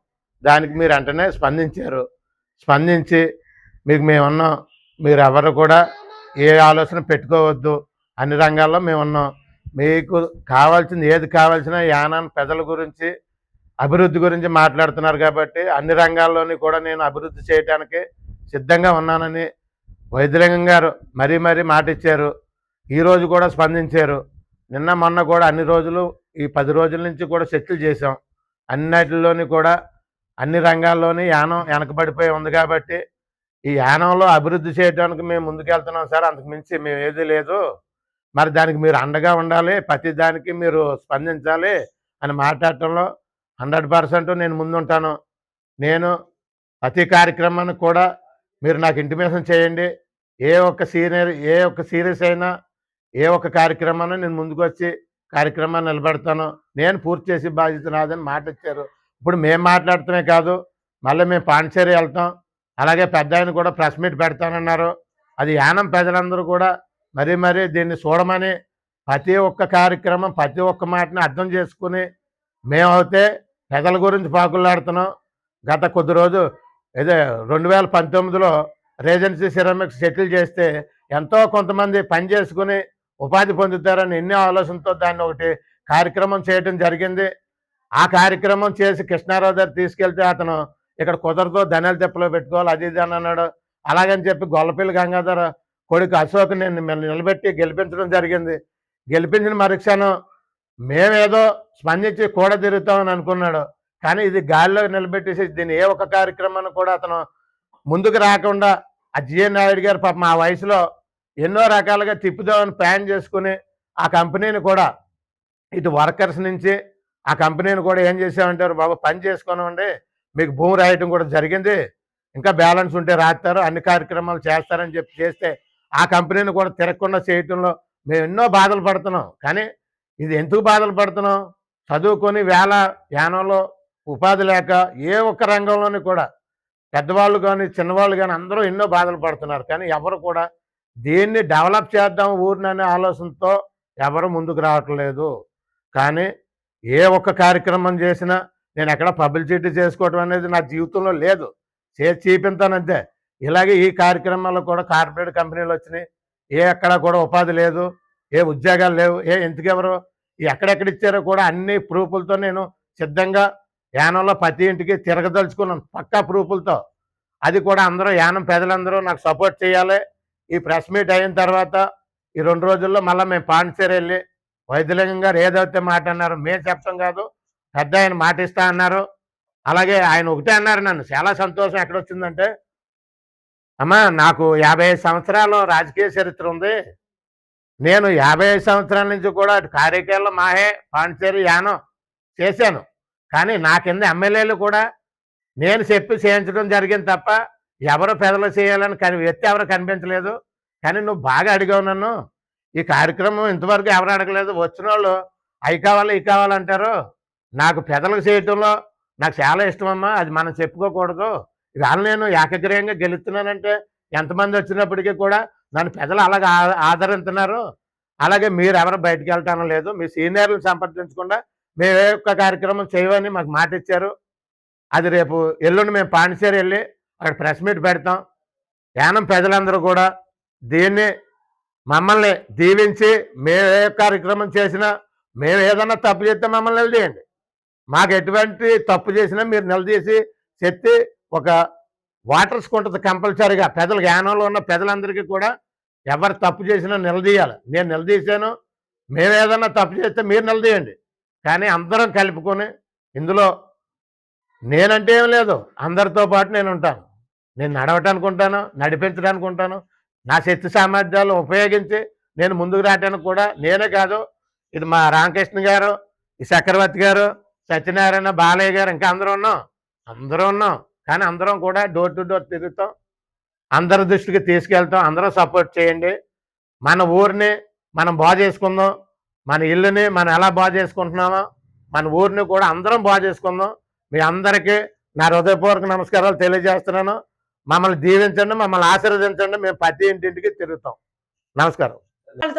Speaker 9: దానికి మీరు వెంటనే స్పందించి మీకు మేమున్నాం, మీరు ఎవరు కూడా ఏ ఆలోచన పెట్టుకోవద్దు, అన్ని రంగాల్లో మేమున్నాం, మీకు కావాల్సింది ఏది కావాల్సిన యానాన్ని ప్రజల గురించి అభివృద్ధి గురించి మాట్లాడుతున్నారు కాబట్టి అన్ని రంగాల్లోని కూడా నేను అభివృద్ధి చేయడానికి సిద్ధంగా ఉన్నానని వైద్యలింగం గారు మరీ మాట ఇచ్చారు. ఈరోజు కూడా స్పందించారు. నిన్న మొన్న కూడా అన్ని రోజులు ఈ 10 రోజుల నుంచి కూడా చర్చలు చేసాం. అన్నిటిలోని కూడా అన్ని రంగాల్లోని యానం వెనకబడిపోయి ఉంది కాబట్టి ఈ యానంలో అభివృద్ధి చేయడానికి మేము ముందుకెళ్తున్నాం సార్, అంతకు మించి మేము ఏది లేదు, మరి దానికి మీరు అండగా ఉండాలి, ప్రతి దానికి మీరు స్పందించాలి అని మాట్లాడటంలో 100% నేను ముందుంటాను. నేను ప్రతి కార్యక్రమానికి కూడా మీరు నాకు ఇంటిమేషన్ చేయండి. ఏ ఒక్క సీరియస్ అయినా ఏ ఒక్క కార్యక్రమాన్ని నేను ముందుకు వచ్చి కార్యక్రమాన్ని నిలబెడతాను, నేను పూర్తి చేసి బాధ్యత రాదని మాట ఇచ్చారు. ఇప్పుడు మేము మాట్లాడుతూనే కాదు, మళ్ళీ మేము పాండిచ్చేరి వెళ్తాం, అలాగే పెద్ద ఆయన కూడా ప్రెస్ మీట్ పెడతానన్నారు. అది యానం ప్రజలందరూ కూడా మరీ దీన్ని చూడమని ప్రతి ఒక్క కార్యక్రమం ప్రతి ఒక్క మాటని అర్థం చేసుకుని మేమైతే పెదల గురించి పాకులాడుతున్నాం. గత కొద్ది రోజు ఇదే 2019లో రేజెన్సీ సిరామిక్స్ సెటిల్ చేస్తే ఎంతో కొంతమంది పని చేసుకుని ఉపాధి పొందుతారని ఎన్నో ఆలోచనతో దాన్ని ఒకటి కార్యక్రమం చేయడం జరిగింది. ఆ కార్యక్రమం చేసి కృష్ణారావు గారు తీసుకెళ్తే అతను ఇక్కడ కుదరతో ధనాల తెప్పలో పెట్టుకోవాలి అది ఇది అని అన్నాడు. అలాగని చెప్పి గొల్లపల్లి గంగాధర కొడుకు అశోక్ నేను నిలబెట్టి గెలిపించడం జరిగింది. గెలిపించిన మరుక్షణం మేమేదో స్పందించి కూడా తిరుగుతామని అనుకున్నాడు. కానీ ఇది గాలిలో నిలబెట్టేసి దీన్ని ఏ ఒక్క కార్యక్రమాన్ని కూడా అతను ముందుకు రాకుండా ఆ జిఎన్ నాయుడు గారు పాపం ఆ వయసులో ఎన్నో రకాలుగా తిప్పుదామని ప్లాన్ చేసుకుని ఆ కంపెనీని కూడా ఇటు వర్కర్స్ నుంచి ఆ కంపెనీని కూడా ఏం చేసామంటారు, బాబు పని చేసుకోనివ్వండి, మీకు భూమి రాయటం కూడా జరిగింది, ఇంకా బ్యాలెన్స్ ఉంటే రాస్తారు, అన్ని కార్యక్రమాలు చేస్తారని చెప్పి చేస్తే ఆ కంపెనీని కూడా తిరగకుండా చేయటంలో మేము ఎన్నో బాధలు పడుతున్నాం. కానీ ఇది ఎందుకు బాధలు పడుతున్నాం, చదువుకొని వేల యానంలో ఉపాధి లేక ఏ ఒక్క రంగంలోని కూడా పెద్దవాళ్ళు కానీ చిన్నవాళ్ళు కానీ అందరూ ఎన్నో బాధలు పడుతున్నారు. కానీ ఎవరు కూడా దీన్ని డెవలప్ చేద్దాం ఊరిననే ఆలోచనతో ఎవరు ముందుకు రావట్లేదు. కానీ ఏ ఒక్క కార్యక్రమం చేసినా నేను ఎక్కడ పబ్లిసిటీ చేసుకోవటం అనేది నా జీవితంలో లేదు, చేసి చూపించానంతే. ఇలాగే ఈ కార్యక్రమాల్లో కూడా కార్పొరేట్ కంపెనీలు వచ్చినాయి, ఏ ఎక్కడ కూడా ఉపాధి లేదు, ఏ ఉద్యోగాలు లేవు, ఎందుకెవరు ఎక్కడెక్కడ ఇచ్చారో కూడా అన్ని ప్రూఫ్లతో నేను సిద్ధంగా యానంలో ప్రతి ఇంటికి తిరగదలుచుకున్నాను పక్కా ప్రూఫ్లతో. అది కూడా అందరూ యానం పెద్దలందరూ నాకు సపోర్ట్ చేయాలి. ఈ ప్రెస్ మీట్ అయిన తర్వాత ఈ 2 రోజుల్లో మళ్ళీ మేము పాండిచేరి వెళ్ళి వైద్యలింగం గారు ఏదైతే మాట అన్నారు మేము చెప్తాం కాదు, పెద్ద ఆయన మాట ఇస్తా అన్నారు. అలాగే ఆయన ఒకటే అన్నారు, నన్ను చాలా సంతోషం ఎక్కడొచ్చిందంటే, అమ్మా నాకు 55 సంవత్సరాలు రాజకీయ చరిత్ర ఉంది, నేను 55 సంవత్సరాల నుంచి కూడా అటు కారేకేళ్ళ మాహే పాండిచేరి యానం చేశాను. కానీ నా కింద ఎమ్మెల్యేలు కూడా నేను చెప్పి చేయించడం జరిగింది తప్ప ఎవరు పెదలు చేయాలని వ్యక్తి ఎవరు కనిపించలేదు. కానీ నువ్వు బాగా అడిగావు నన్ను, ఈ కార్యక్రమం ఇంతవరకు ఎవరు అడగలేదు, వచ్చిన వాళ్ళు అవి కావాలి ఇవి కావాలంటారు. నాకు పెదలకు చేయటంలో నాకు చాలా ఇష్టమమ్మా, అది మనం చెప్పుకోకూడదు. ఇవాళ నేను ఏకగ్రీయంగా గెలుస్తున్నానంటే ఎంతమంది వచ్చినప్పటికీ కూడా నన్ను పెదలు అలాగే ఆదరిస్తున్నారు. అలాగే మీరు ఎవరు బయటకు వెళ్తానో లేదు, మీ సీనియర్లను సంప్రదించకుండా మేము ఏ ఒక్క కార్యక్రమం చేయమని మాకు మాట ఇచ్చారు. అది రేపు ఎల్లుండి మేము పాండిచేరి వెళ్ళి అక్కడ ప్రెస్ మీట్ పెడతాం. యానం ప్రజలందరూ కూడా దీన్ని మమ్మల్ని దీవించి మేము ఏ కార్యక్రమం చేసినా మేము ఏదన్నా తప్పు చేస్తే మమ్మల్ని నిలదీయండి. మాకు ఎటువంటి తప్పు చేసినా మీరు నిలదీసి చెప్పి ఒక వాటర్స్ ఉంటుంది కంపల్సరీగా పెద్దలు యానంలో ఉన్న పెద్దలందరికీ కూడా ఎవరు తప్పు చేసినా నిలదీయాలి. నేను నిలదీశాను, మేము ఏదన్నా తప్పు చేస్తే మీరు నిలదీయండి. కానీ అందరం కలుపుకొని ఇందులో నేనంటే ఏం లేదు, అందరితో పాటు నేను ఉంటాను. నేను నడవటానికి ఉంటాను, నడిపించడానికి ఉంటాను. నా శక్తి సామర్థ్యాలు ఉపయోగించి నేను ముందుకు రావడానికి కూడా నేనే కాదు, ఇది మా రామకృష్ణ గారు, ఈ చక్రవర్తి గారు, సత్యనారాయణ, బాలయ్య గారు, ఇంకా అందరూ ఉన్నాం. కానీ అందరం కూడా డోర్ టు డోర్ తిరుగుతాం, అందరి దృష్టికి తీసుకెళ్తాం. అందరూ సపోర్ట్ చేయండి. మన ఊరిని మనం బాగు చేసుకుందాం, మన ఇల్లుని మనం ఎలా బాగు చేసుకుంటున్నామో మన ఊరిని కూడా అందరం బాగు చేసుకుందాం. మీ అందరికీ నా హృదయపూర్వక నమస్కారాలు తెలియజేస్తున్నాను. మమ్మల్ని దీవించండి, మమ్మల్ని ఆశీర్వదించండి. మేము ప్రతి ఇంటింటికి తిరుగుతాం. నమస్కారం.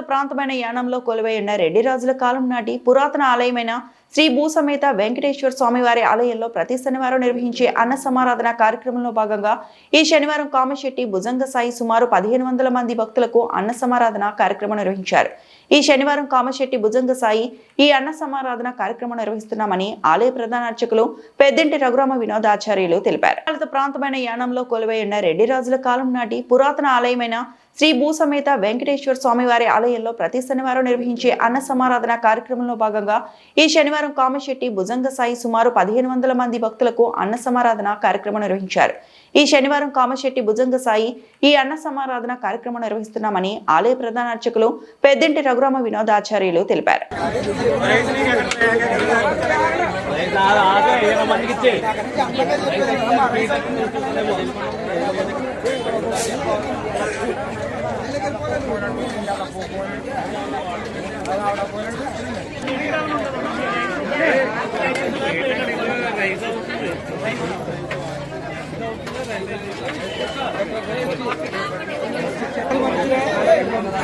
Speaker 2: ప్రాంతమైన యానంలో కొలువై ఉన్న రెడ్డి రాజుల కాలం నాటి పురాతన ఆలయమైన శ్రీ భూసమేత వెంకటేశ్వర స్వామివారి ఆలయంలో ప్రతి శనివారం నిర్వహించే అన్న సమారాధన కార్యక్రమంలో భాగంగా ఈ శనివారం కామశెట్టి భుజంగ సాయి సుమారు 1500 మంది భక్తులకు అన్న సమారాధన కార్యక్రమం నిర్వహించారు. ఈ శనివారం కామశెట్టి భుజంగ సాయి ఈ అన్న సమారాధన కార్యక్రమం నిర్వహిస్తున్నామని ఆలయ ప్రధాన అర్చకులు పెద్దింటి రఘురామ వినోదాచార్యులు తెలిపారు. ప్రాంతమైన యానంలో కొలువై ఉన్న రెడ్డి రాజుల కాలం నాటి పురాతన ఆలయమైన శ్రీ భూసమేత వెంకటేశ్వర స్వామివారి ఆలయంలో ప్రతి శనివారం నిర్వహించే అన్న సమారాధన కార్యక్రమంలో భాగంగా ఈ శనివారం కామశెట్టి భుజంగ సాయి సుమారు 1500 మంది భక్తులకు అన్న సమారాధన కార్యక్రమం నిర్వహించారు. ఈ శనివారం కామశెట్టి భుజంగ సాయి ఈ అన్న సమారాధన కార్యక్రమం నిర్వహిస్తున్నామని ఆలయ ప్రధాన అర్చకులు పెద్దింటి రఘురామ వినోదాచార్యులు తెలిపారు.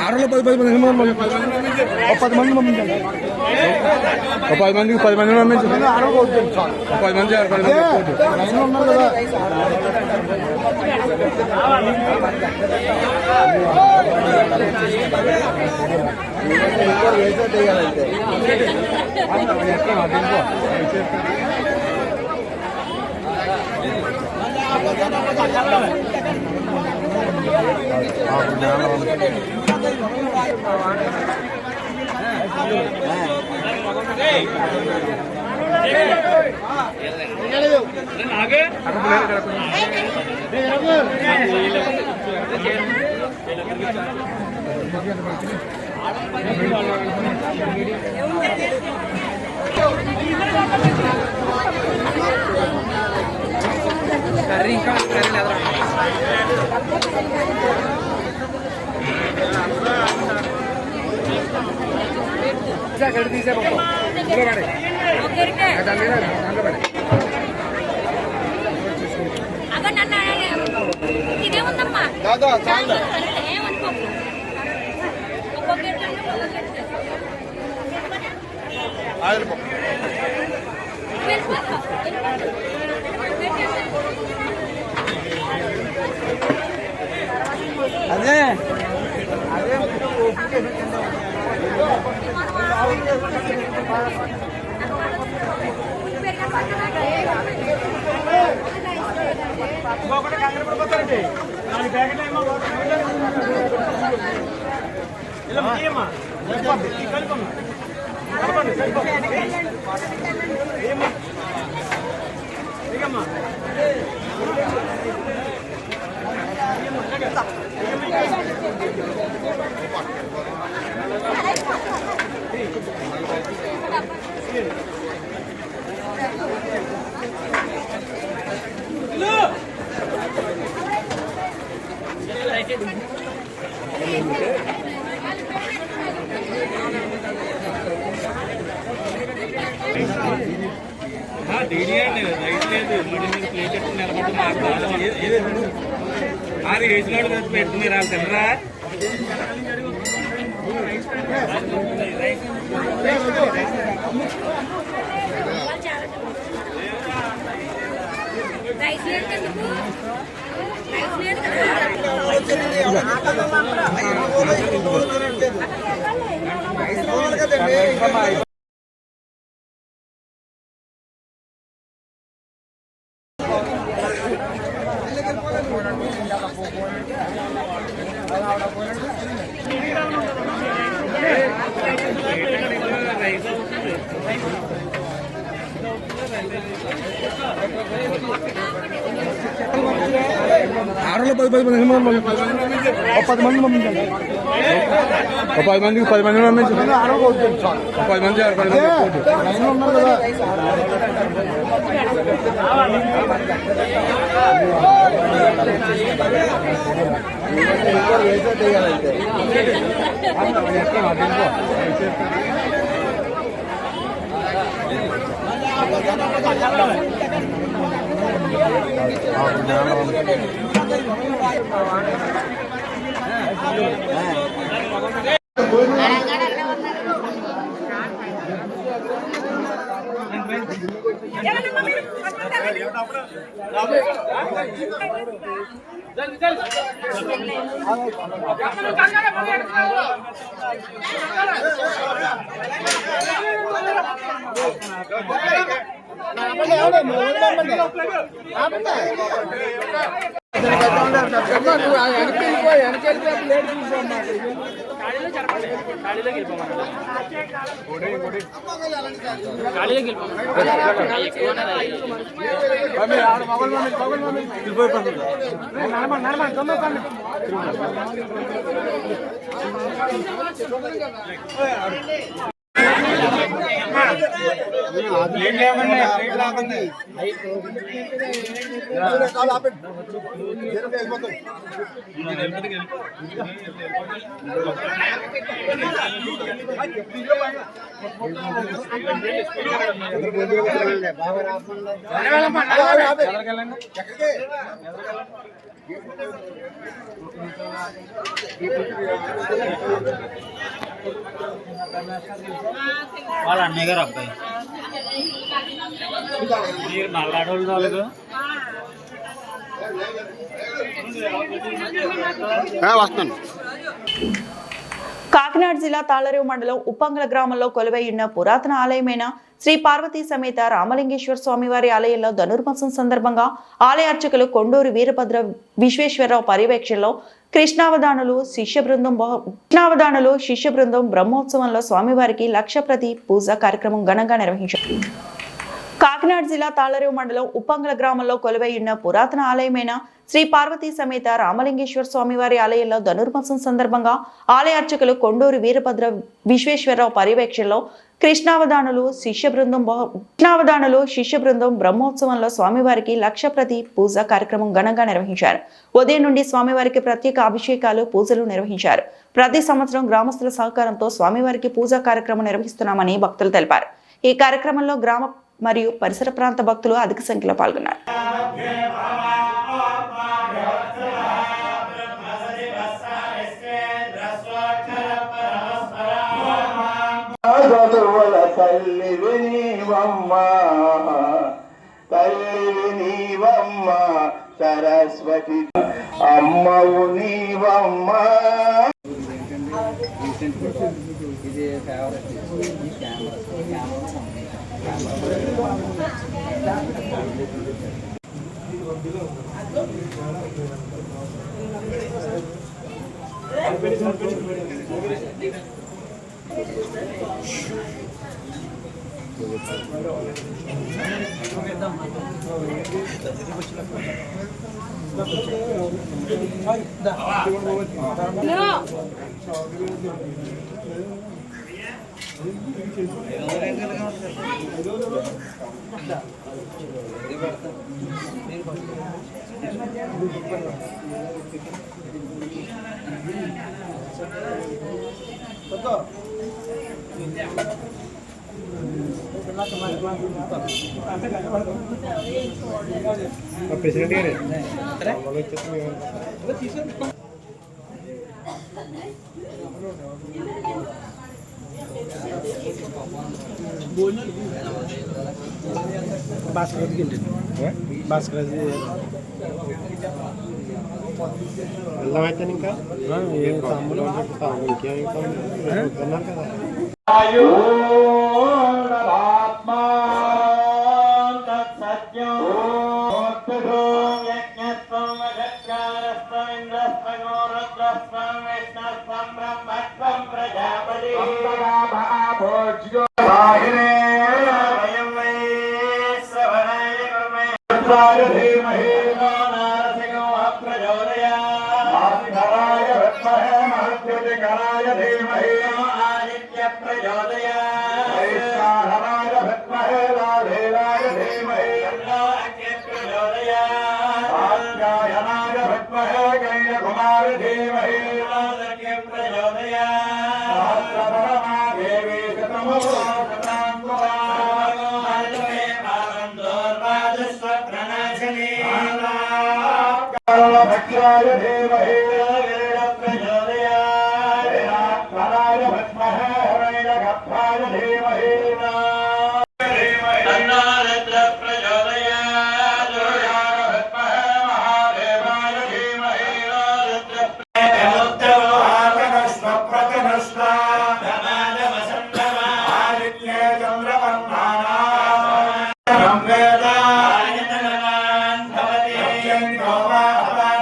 Speaker 4: ఆరులో 10 మంది 10 మంది పంపించండి. 10 మందికి 10 మంది పంపించండి. 10 మంది 10 మంది ఉన్నారు కదా.
Speaker 10: ఇదేముందమ్మా ఏమనుకో
Speaker 4: అదే పెట్టుకున్నారు తెల్లరా
Speaker 10: రైస్ లేదు ఎందుకు రైస్ లేదు కదా.
Speaker 4: ఆరులో 10 మంది 10 మంది పంపించండి. 10 మందికి 10 మంది పంపించండి. 10 మంది 10 మంది ఉన్నారు కదా.
Speaker 11: వాళ్ళ అన్నయ్య గారు అబ్బాయి మీరు నల్లాడోళ్ళు వాళ్ళకు
Speaker 4: వస్తున్నాను.
Speaker 2: కాకినాడ జిల్లా తాళరేవు మండలం ఉప్పంగల గ్రామంలో కొలువై ఉన్న పురాతన ఆలయమైన శ్రీ పార్వతీ సమేత రామలింగేశ్వర స్వామివారి ఆలయంలో ధనుర్మాసం సందర్భంగా ఆలయ అర్చకులు కొండూరు వీరభద్ర విశ్వేశ్వరరావు పర్యవేక్షణలో కృష్ణావధానులు శిష్య బృందం బ్రహ్మోత్సవంలో స్వామివారికి లక్ష ప్రతి పూజ కార్యక్రమం ఘనంగా నిర్వహించారు. కాకినాడ జిల్లా తాళరేవు మండలం ఉప్పంగల గ్రామంలో కొలువై ఉన్న పురాతన ఆలయమైన శ్రీ పార్వతీ సమేత రామలింగేశ్వర స్వామివారి ఆలయంలో ధనుర్మాసం సందర్భంగా ఆలయ అర్చకులు కొండూరు వీరభద్ర విశ్వేశ్వరరావు పర్యవేక్షణలో కృష్ణావధానులు శిష్య బృందం బ్రహ్మోత్సవంలో స్వామివారికి లక్ష ప్రతి పూజ కార్యక్రమం ఘనంగా నిర్వహించారు. ఉదయం నుండి స్వామివారికి ప్రత్యేక అభిషేకాలు పూజలు నిర్వహించారు. ప్రతి సంవత్సరం గ్రామస్తుల సహకారంతో స్వామివారికి పూజా కార్యక్రమం నిర్వహిస్తున్నామని భక్తులు తెలిపారు. ఈ కార్యక్రమంలో గ్రామ మరియు పరిసర ప్రాంత భక్తులు అధిక సంఖ్యలో పాల్గొన్నారు.
Speaker 3: సరస్వతి అమ్మవు నీవమ్మ.
Speaker 9: వెళ్ళమైతే ఇంకా ఏం తమ్ముడు చెప్తాము ఇంకేం కదా.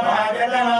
Speaker 3: భాగ్యతనో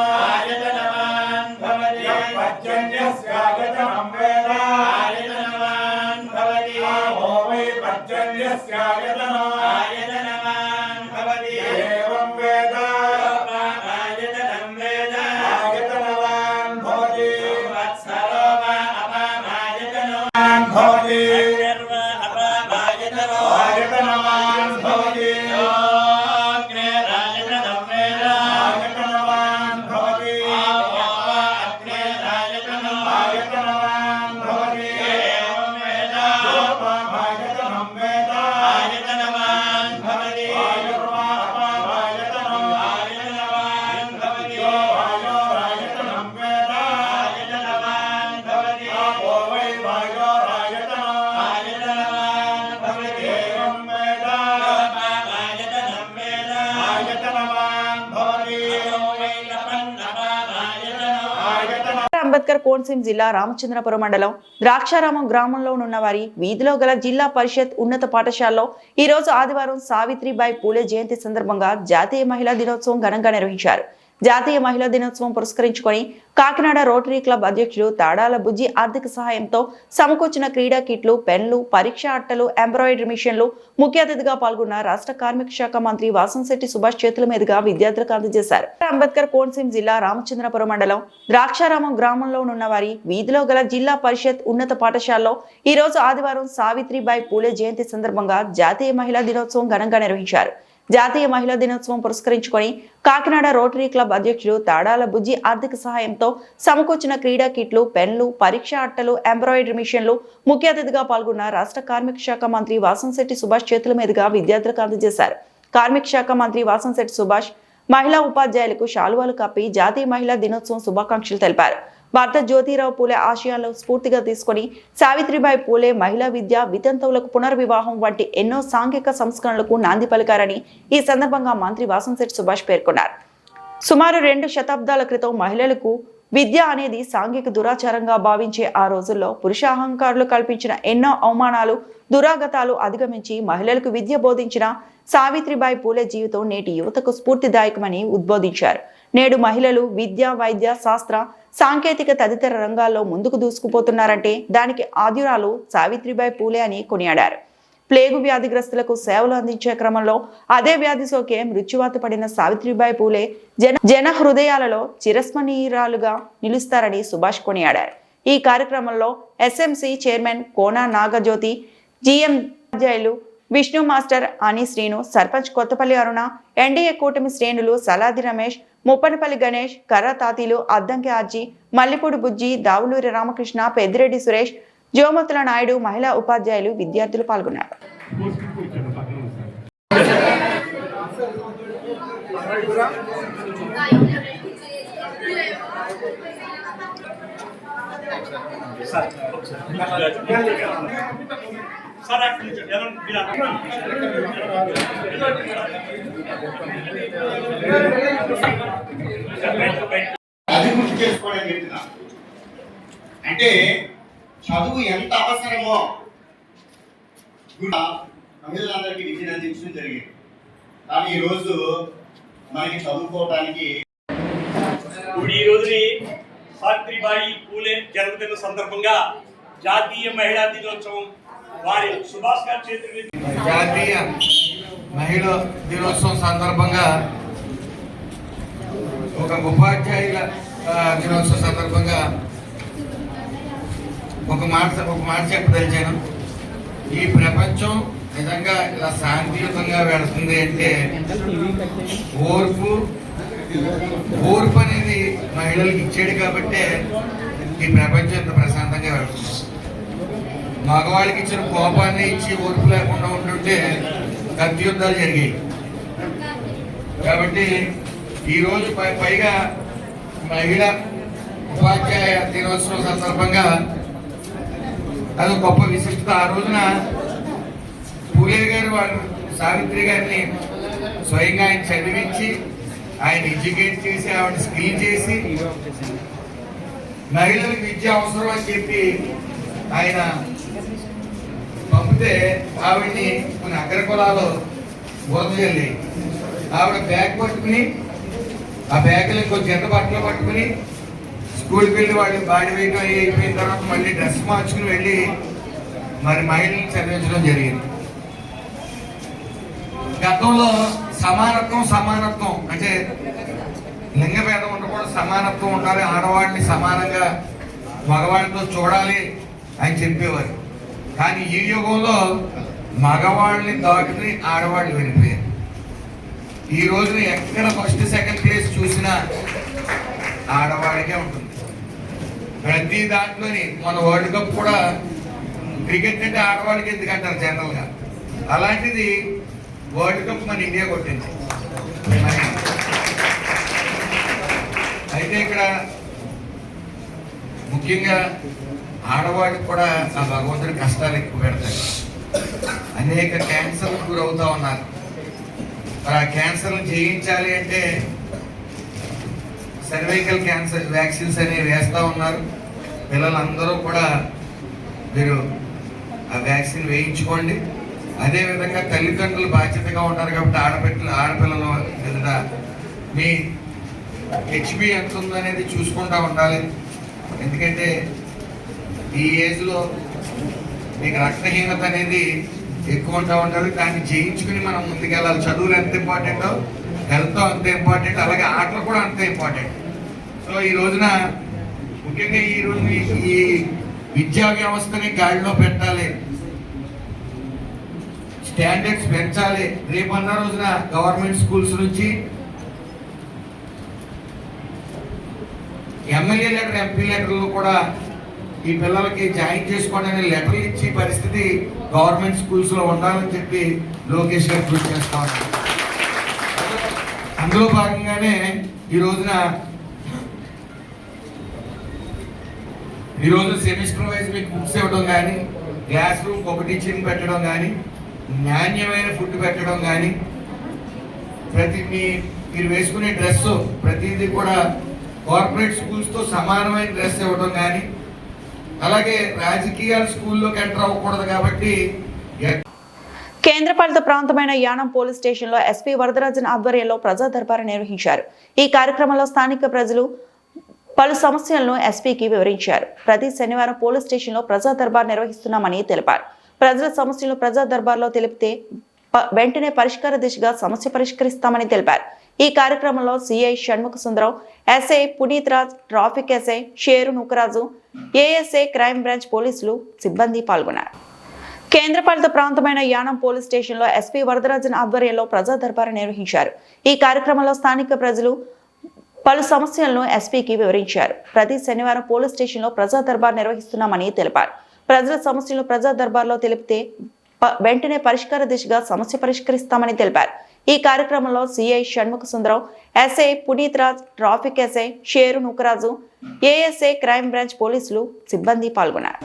Speaker 2: అంబేద్కర్ కోనసీమ జిల్లా రామచంద్రపురం మండలం ద్రాక్షారామం గ్రామంలో ఉన్న వారి వీధిలో గల జిల్లా పరిషత్ ఉన్నత పాఠశాలలో ఈ రోజు ఆదివారం సావిత్రిబాయి పూలే జయంతి సందర్భంగా జాతీయ మహిళా దినోత్సవం ఘనంగా నిర్వహించారు. జాతీయ మహిళా దినోత్సవం పురస్కరించుకొని కాకినాడ రోటరీ క్లబ్ అధ్యక్షుడు తాడాల బుజ్జి ఆర్థిక సహాయంతో సమకూర్చిన క్రీడా కిట్లు, పెన్లు, పరీక్షా అట్టలు, ఎంబ్రాయిడరీ మిషన్లు ముఖ్య అతిథిగా పాల్గొన్న రాష్ట్ర కార్మిక శాఖ మంత్రి వాసంశెట్టి సుభాష్ చేతుల మీదుగా విద్యార్థులకు అందజేశారు. అంబేద్కర్ కోనసీమ జిల్లా రామచంద్రపురం మండలం ద్రాక్షారామం గ్రామంలో ఉన్న వారి వీధిలో గల జిల్లా పరిషత్ ఉన్నత పాఠశాలలో ఈ రోజు ఆదివారం సావిత్రిబాయి పూలే జయంతి సందర్భంగా జాతీయ మహిళా దినోత్సవం ఘనంగా నిర్వహించారు. జాతీయ మహిళా దినోత్సవం పురస్కరించుకొని కాకినాడ రోటరీ క్లబ్ అధ్యక్షుడు తాడాల బుజ్జి ఆర్థిక సహాయంతో సమకూర్చిన క్రీడా కిట్లు, పెన్లు, పరీక్షా అట్టలు, ఎంబ్రాయిడరీ మిషన్లు ముఖ్య అతిథిగా పాల్గొన్న రాష్ట్ర కార్మిక శాఖ మంత్రి వాసంశెట్టి సుభాష్ చేతుల మీదుగా విద్యార్థులకు అందజేశారు. కార్మిక శాఖ మంత్రి వాసంశెట్టి సుభాష్ మహిళా ఉపాధ్యాయులకు శాలువాలు కప్పి జాతీయ మహిళా దినోత్సవం శుభాకాంక్షలు తెలిపారు. భారత జ్యోతిరావు పూలే ఆశయాలను స్ఫూర్తిగా తీసుకుని సావిత్రిబాయి పూలే మహిళా విద్య, వితంతువులకు పునర్వివాహం వంటి ఎన్నో సాంఘిక సంస్కరణలకు నాంది పలికారని ఈ సందర్భంగా మంత్రి వాసంశెట్టి సుభాష్ పేర్కొన్నారు. సుమారు 2 శతాబ్దాల క్రితం మహిళలకు విద్య అనేది సాంఘిక దురాచారంగా భావించే ఆ రోజుల్లో పురుష అహంకారులు కల్పించిన ఎన్నో అవమానాలు, దురాగతాలు అధిగమించి మహిళలకు విద్య బోధించిన సావిత్రిబాయి పూలే జీవితం నేటి యువతకు స్ఫూర్తిదాయకమని ఉద్బోధించారు. నేడు మహిళలు విద్య, వైద్య, శాస్త్ర, సాంకేతిక తదితర రంగాల్లో ముందుకు దూసుకుపోతున్నారంటే దానికి ఆద్యురాలు సావిత్రిబాయి పూలే అని కొనియాడారు. ప్లేగు వ్యాధిగ్రస్తులకు సేవలు అందించే క్రమంలో అదే వ్యాధి సోకే మృత్యువాత పడిన సావిత్రిబాయి పూలే జన హృదయాలలో చిరస్మరణీయురాలుగా నిలుస్తారని సుభాష్ కొనియాడారు. ఈ కార్యక్రమంలో ఎస్ఎంసి చైర్మన్ కోన నాగజ్యోతి, జిఎం ఉపాధ్యాయులు విష్ణు మాస్టర్, అని శ్రీను, సర్పంచ్ కొత్తపల్లి అరుణ, ఎన్డీఏ కూటమి శ్రేణులు సలాది రమేష్, ముప్పనపల్లి గణేష్, కర్ర తాతీలు, అద్దంకి ఆర్జీ, మల్లిపూడి బుజ్జి, దావులూరి రామకృష్ణ, పెద్దిరెడ్డి సురేష్, జోమతుల నాయుడు, మహిళా ఉపాధ్యాయులు, విద్యార్థులు పాల్గొన్నారు.
Speaker 12: అది గుర్తు చేసుకోవడానికి చెప్తున్నా. అంటే చదువు ఎంత అవసరమో మహిళలందరికీ విద్యను అందించడం జరిగింది. కానీ ఈరోజు మనకి చదువుకోవడానికి
Speaker 11: ఈ రోజుని సావిత్రిబాయి పూలే జన్మదిన సందర్భంగా జాతీయ మహిళా దినోత్సవం వారి సుభాష్ గారి చేతుల
Speaker 13: జాతీయ మహిళా దినోత్సవం సందర్భంగా ఒక ఉపాధ్యాయుల దినోత్సవం సందర్భంగా ఒక మాట చెప్పదలిచాను. ఈ ప్రపంచం నిజంగా ఇలా శాంతియుతంగా వెళుతుంది అంటే ఓర్పు అనేది మహిళలకు ఇచ్చాడు కాబట్టే ఈ ప్రపంచం ఇంత ప్రశాంతంగా వెళుతుంది. మగవాళ్ళకి ఇచ్చిన కోపాన్ని ఇచ్చి ఓర్పు లేకుండా ఉంటుంటే కత్తి యుద్ధాలు జరిగాయి. కాబట్టి ఈరోజు పైగా మహిళా ఉపాధ్యాయ దినోత్సవం సందర్భంగా అది గొప్ప విశిష్టత. ఆ రోజున పూలే గారు వాళ్ళు సావిత్రి గారిని స్వయంగా ఆయన చదివించి, ఆయన ఎడ్యుకేట్ చేసి, ఆవిడ స్కిల్ చేసి, మహిళలకు విద్య అవసరం అని చెప్పి ఆయన పంపితే ఆవిడ్ని కొన్ని అగ్రకులాలు బోధ చెల్లి ఆవిడ బ్యాగ్ పట్టుకుని, ఆ బ్యాగ్లో కొంచెం ఎంత బట్టలు పట్టుకుని స్కూల్కి వెళ్ళి వాళ్ళు బాడీ వెయిట్ అయిపోయిన తర్వాత మళ్ళీ డ్రెస్ మార్చుకుని వెళ్ళి మరి మహిళల్ని చదివించడం జరిగింది. గతంలో సమానత్వం అంటే లింగ భేదం ఉండకూడదు, సమానత్వం ఉండాలి, ఆడవాళ్ళని సమానంగా మగవాళ్ళతో చూడాలి అని చెప్పేవారు. కానీ ఈ యుగంలో మగవాళ్ళని దాటుకుని ఆడవాళ్ళు వెళ్ళిపోయారు. ఈ రోజున ఎక్కడ ఫస్ట్ సెకండ్ ప్లేస్ చూసినా ఆడవాళ్ళకే ఉంటుంది. ప్రతి దాంట్లోని మన వరల్డ్ కప్ కూడా క్రికెట్ అంటే ఆడవాళ్ళకి ఎందుకంటారు జనరల్గా, అలాంటిది వరల్డ్ కప్ మన ఇండియా కొట్టింది. అయితే ఇక్కడ ముఖ్యంగా ఆడవాళ్ళకి కూడా ఆ భగవంతుడి కష్టాలు ఎక్కువ పెడతాయి. అనేక క్యాన్సర్లకు గురవుతా ఉన్నారు. ఆ క్యాన్సర్లు జయించాలి అంటే సర్వైకల్ క్యాన్సర్ వ్యాక్సిన్స్ అనేవి వేస్తూ ఉన్నారు. పిల్లలందరూ కూడా మీరు ఆ వ్యాక్సిన్ వేయించుకోండి. అదేవిధంగా తల్లిదండ్రులు బాధ్యతగా ఉంటారు కాబట్టి ఆడపిల్లల మీద మీ హెచ్బి ఎంత ఉందనేది చూసుకుంటూ ఉండాలి. ఎందుకంటే ఈ ఏజ్లో మీకు రక్తహీనత అనేది ఎక్కువ ఉంటా ఉంటుంది. దాన్ని జయించుకుని మనం ముందుకెళ్ళాలి. చదువులు ఎంత ఇంపార్టెంటో హెల్త్ అంత ఇంపార్టెంట్, అలాగే ఆటలు కూడా అంత ఇంపార్టెంట్. సో ఈ రోజున ముఖ్యంగా ఈ రోజు ఈ విద్యా వ్యవస్థని గాడిలో పెట్టాలి, స్టాండర్డ్స్ పెంచాలి. రేపన్న రోజున గవర్నమెంట్ స్కూల్స్ నుంచి ఎమ్మెల్యే లెటర్, ఎంపీ లెటర్లు కూడా ఈ పిల్లలకి జాయిన్ చేసుకోండి అనే లెటర్లు ఇచ్చి పరిస్థితి గవర్నమెంట్ స్కూల్స్లో ఉండాలని చెప్పి లోకేష్ గారు కృషి చేస్తా ఉన్నారు. అందులో భాగంగానే ఈ రోజున సెమిస్టర్ వైజ్ మీకు బుక్స్ ఇవ్వడం కానీ, క్లాస్ రూమ్ ఒక టీచర్ని పెట్టడం కానీ, నాణ్యమైన ఫుడ్ పెట్టడం కానీ, మీరు వేసుకునే డ్రెస్ ప్రతిదీ కూడా కార్పొరేట్ స్కూల్స్తో సమానమైన డ్రెస్ ఇవ్వడం కానీ, అలాగే రాజకీయాలు స్కూల్లోకి ఎంటర్ అవ్వకూడదు కాబట్టి
Speaker 2: కేంద్రపాలిత ప్రాంతమైన యానం పోలీస్ స్టేషన్లో ఎస్పీ వరదరాజన్ ఆధ్వర్యంలో ప్రజా దర్బారు నిర్వహించారు. ఈ కార్యక్రమంలో స్థానిక ప్రజలు పలు సమస్యలను ఎస్పీకి వివరించారు. ప్రతి శనివారం పోలీస్ స్టేషన్లో ప్రజా దర్బార్ నిర్వహిస్తున్నామని తెలిపారు. ప్రజల సమస్యలు ప్రజా దర్బార్లో తెలిపితే వెంటనే పరిష్కార దిశగా సమస్య పరిష్కరిస్తామని తెలిపారు. ఈ కార్యక్రమంలో CI Shanmukha Sundaram, SI Puneeth Raj, traffic SI Sheru Nookaraju, ASI crime branch పోలీసులు సిబ్బంది పాల్గొన్నారు. కేంద్రపాలిత ప్రాంతమైన యానం పోలీస్ స్టేషన్లో ఎస్పీ వరదరాజన్ ఆధ్వర్యంలో ప్రజా దర్బారు నిర్వహించారు. ఈ కార్యక్రమంలో స్థానిక ప్రజలు పలు సమస్యలను ఎస్పీకి వివరించారు. ప్రతి శనివారం పోలీస్ స్టేషన్లో ప్రజా దర్బార్ నిర్వహిస్తున్నామని తెలిపారు. ప్రజల సమస్యలు ప్రజా దర్బార్లో తెలిపితే వెంటనే పరిష్కార దిశగా సమస్య పరిష్కరిస్తామని తెలిపారు. ఈ కార్యక్రమంలో CI Shanmukha Sundaram, SI Puneeth Raj, traffic SI Sheru Nookaraju, ASI crime branch పోలీసులు సిబ్బంది పాల్గొన్నారు.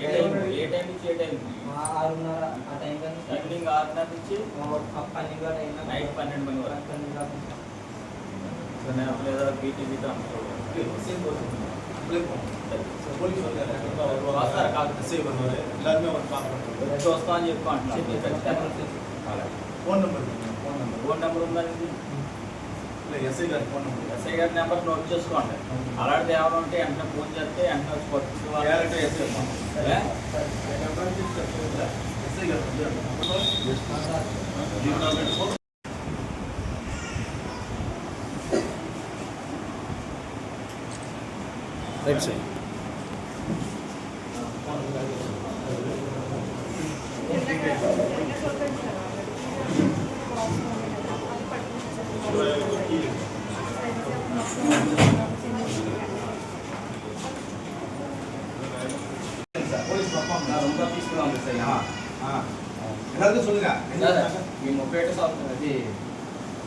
Speaker 14: ఏ టైం నుంచి ఏ టైం? 6:30 ఆ టైం కానీ ఈవినింగ్ 6:30 నుంచి 12 అయినా నైట్ 12 మణి వరకు. లేదా బీటీవీ వస్తారా? కాకపోతే సేవ్ వస్తా అని చెప్పి అంటున్నాను. ఫోన్ నెంబర్ ఉందండి. ఎస్ఐ గారి నెంబర్ నోట్ చేసుకోండి. అలాంటిది ఏమైనా ఉంటే వెంటనే ఫోన్ చేస్తే వెంటనే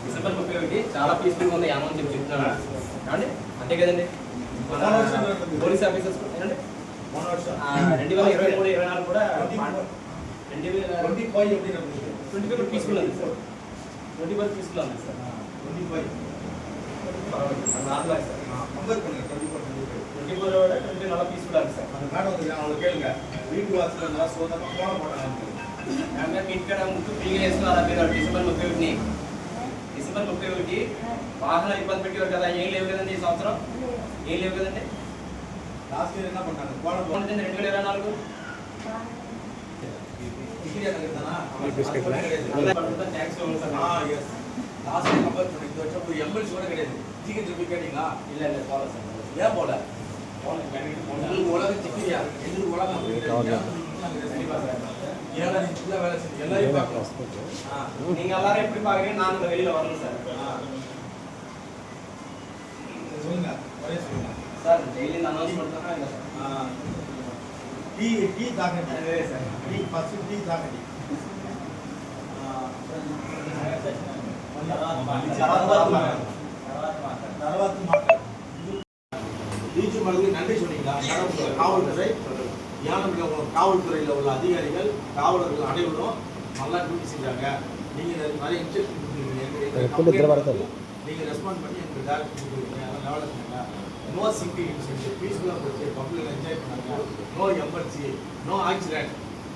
Speaker 14: డిసెంబర్ 31 చాలా పీస్ఫుల్గా ఉంది యానం అని చెప్పి చెప్తున్నాను అండి. అంతే కదండి. పోలీస్ ఆఫీసర్స్ 2023-24 కూడా 2025 పీస్ఫుల్ ఉంది సార్. 25 పీస్ఫుల్ ఉంది సార్. 24 చాలా పీస్ఫుల్ ఉంది సార్. ఇంటికాడ ముక్కు ఫ్రీగా వేసుకున్నారా మీరు? డిసెంబర్ 31 వాహనాలు ఇబ్బంది పెట్టేవారు కదా. ఏం లేవు కదండి ఈ సంవత్సరం, ఏం లేవు కదండి. 2024 ట్యాక్స్ நீங்க எல்லாரும் எப்படி பாக்குறீங்க? நான் வெளியில வரணும் சார். சொல்லுங்க சார். டெய்லி அனௌன்ஸ்மென்ட் தான் இல்ல சார். டீ தாக்கடி சார். டீ ஃபர்ஸ்ட் டீ தாக்கடி. తర్వాత మాట్లాడు பீச்சு மரத்துக்கு நன்றி சொன்னீங்களா காவல்துறை காவல்துறையில் உள்ள அதிகாரிகள் காவலர்கள் அனைவரும் நல்லா டியூட்டி செஞ்சாங்க நீங்கள் நிறைய இன்ஸ்ட்ரக்ஷன் கொடுத்துருக்கீங்க நீங்கள் ரெஸ்பாண்ட் பண்ணி எங்களுக்கு டேரக்ட் கொடுத்துருக்கீங்க அதெல்லாம் லெவலில் சொன்னாங்க நோ சிங்கிங் இன்சிடென்ட் பீஸ்ஃபுல்லாக போச்சு பப்ளிக் என்ஜாய் பண்ணாங்க நோ எமர்ஜென்சி நோ ஆக்சிடென்ட்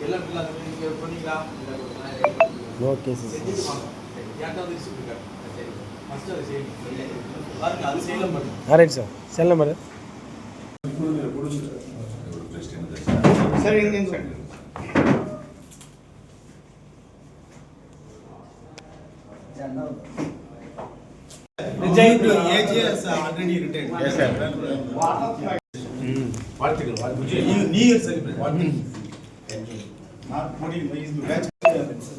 Speaker 14: எல்லாம் இல்லாத நீங்கள் சொன்னீங்களா நோ கேஸ் செஞ்சுட்டு வாங்க ஏன்டா வந்து சொல்லிருக்காரு ஃபஸ்ட்டு அதை செய்யணும் பாருங்க அது செய்யலாம் பண்ணுங்க ரைட் சார் செல் நம்பர் சரி Retired age is already retired. Yes, sir. New Year celebration. Not putting is the batch.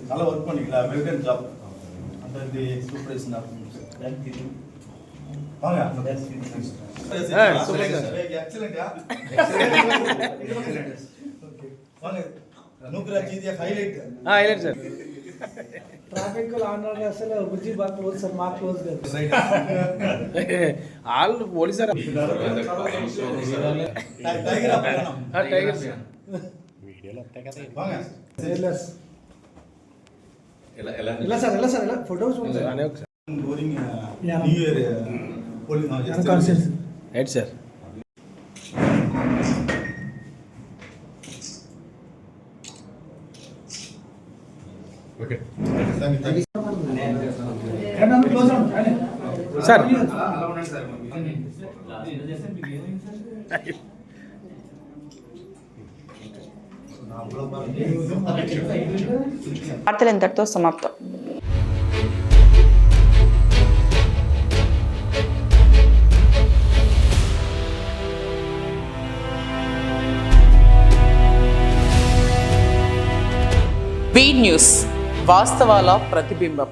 Speaker 14: All work பண்ணிக்கலாம். Well done job. Under the supervision of. வாங்க. Excellent. வாங்க. நூக்ரா जी दिया highlight. highlight sir. ट्रैफिक को आंध्र असल बुद्धि बात close sir mark close कर आल police sir tiger అప్పనా tiger వీడియోలో వస్తాయి కదా వాంగ సెల్లర్స్ ఎలా సార్ ఫోటోస్ ఉంటాయి boring new year police concept right sir okay sir
Speaker 2: వార్తలు ఇంతటితో సమాప్తం.
Speaker 1: బీ న్యూస్ వాస్తవాల ప్రతిబింబం.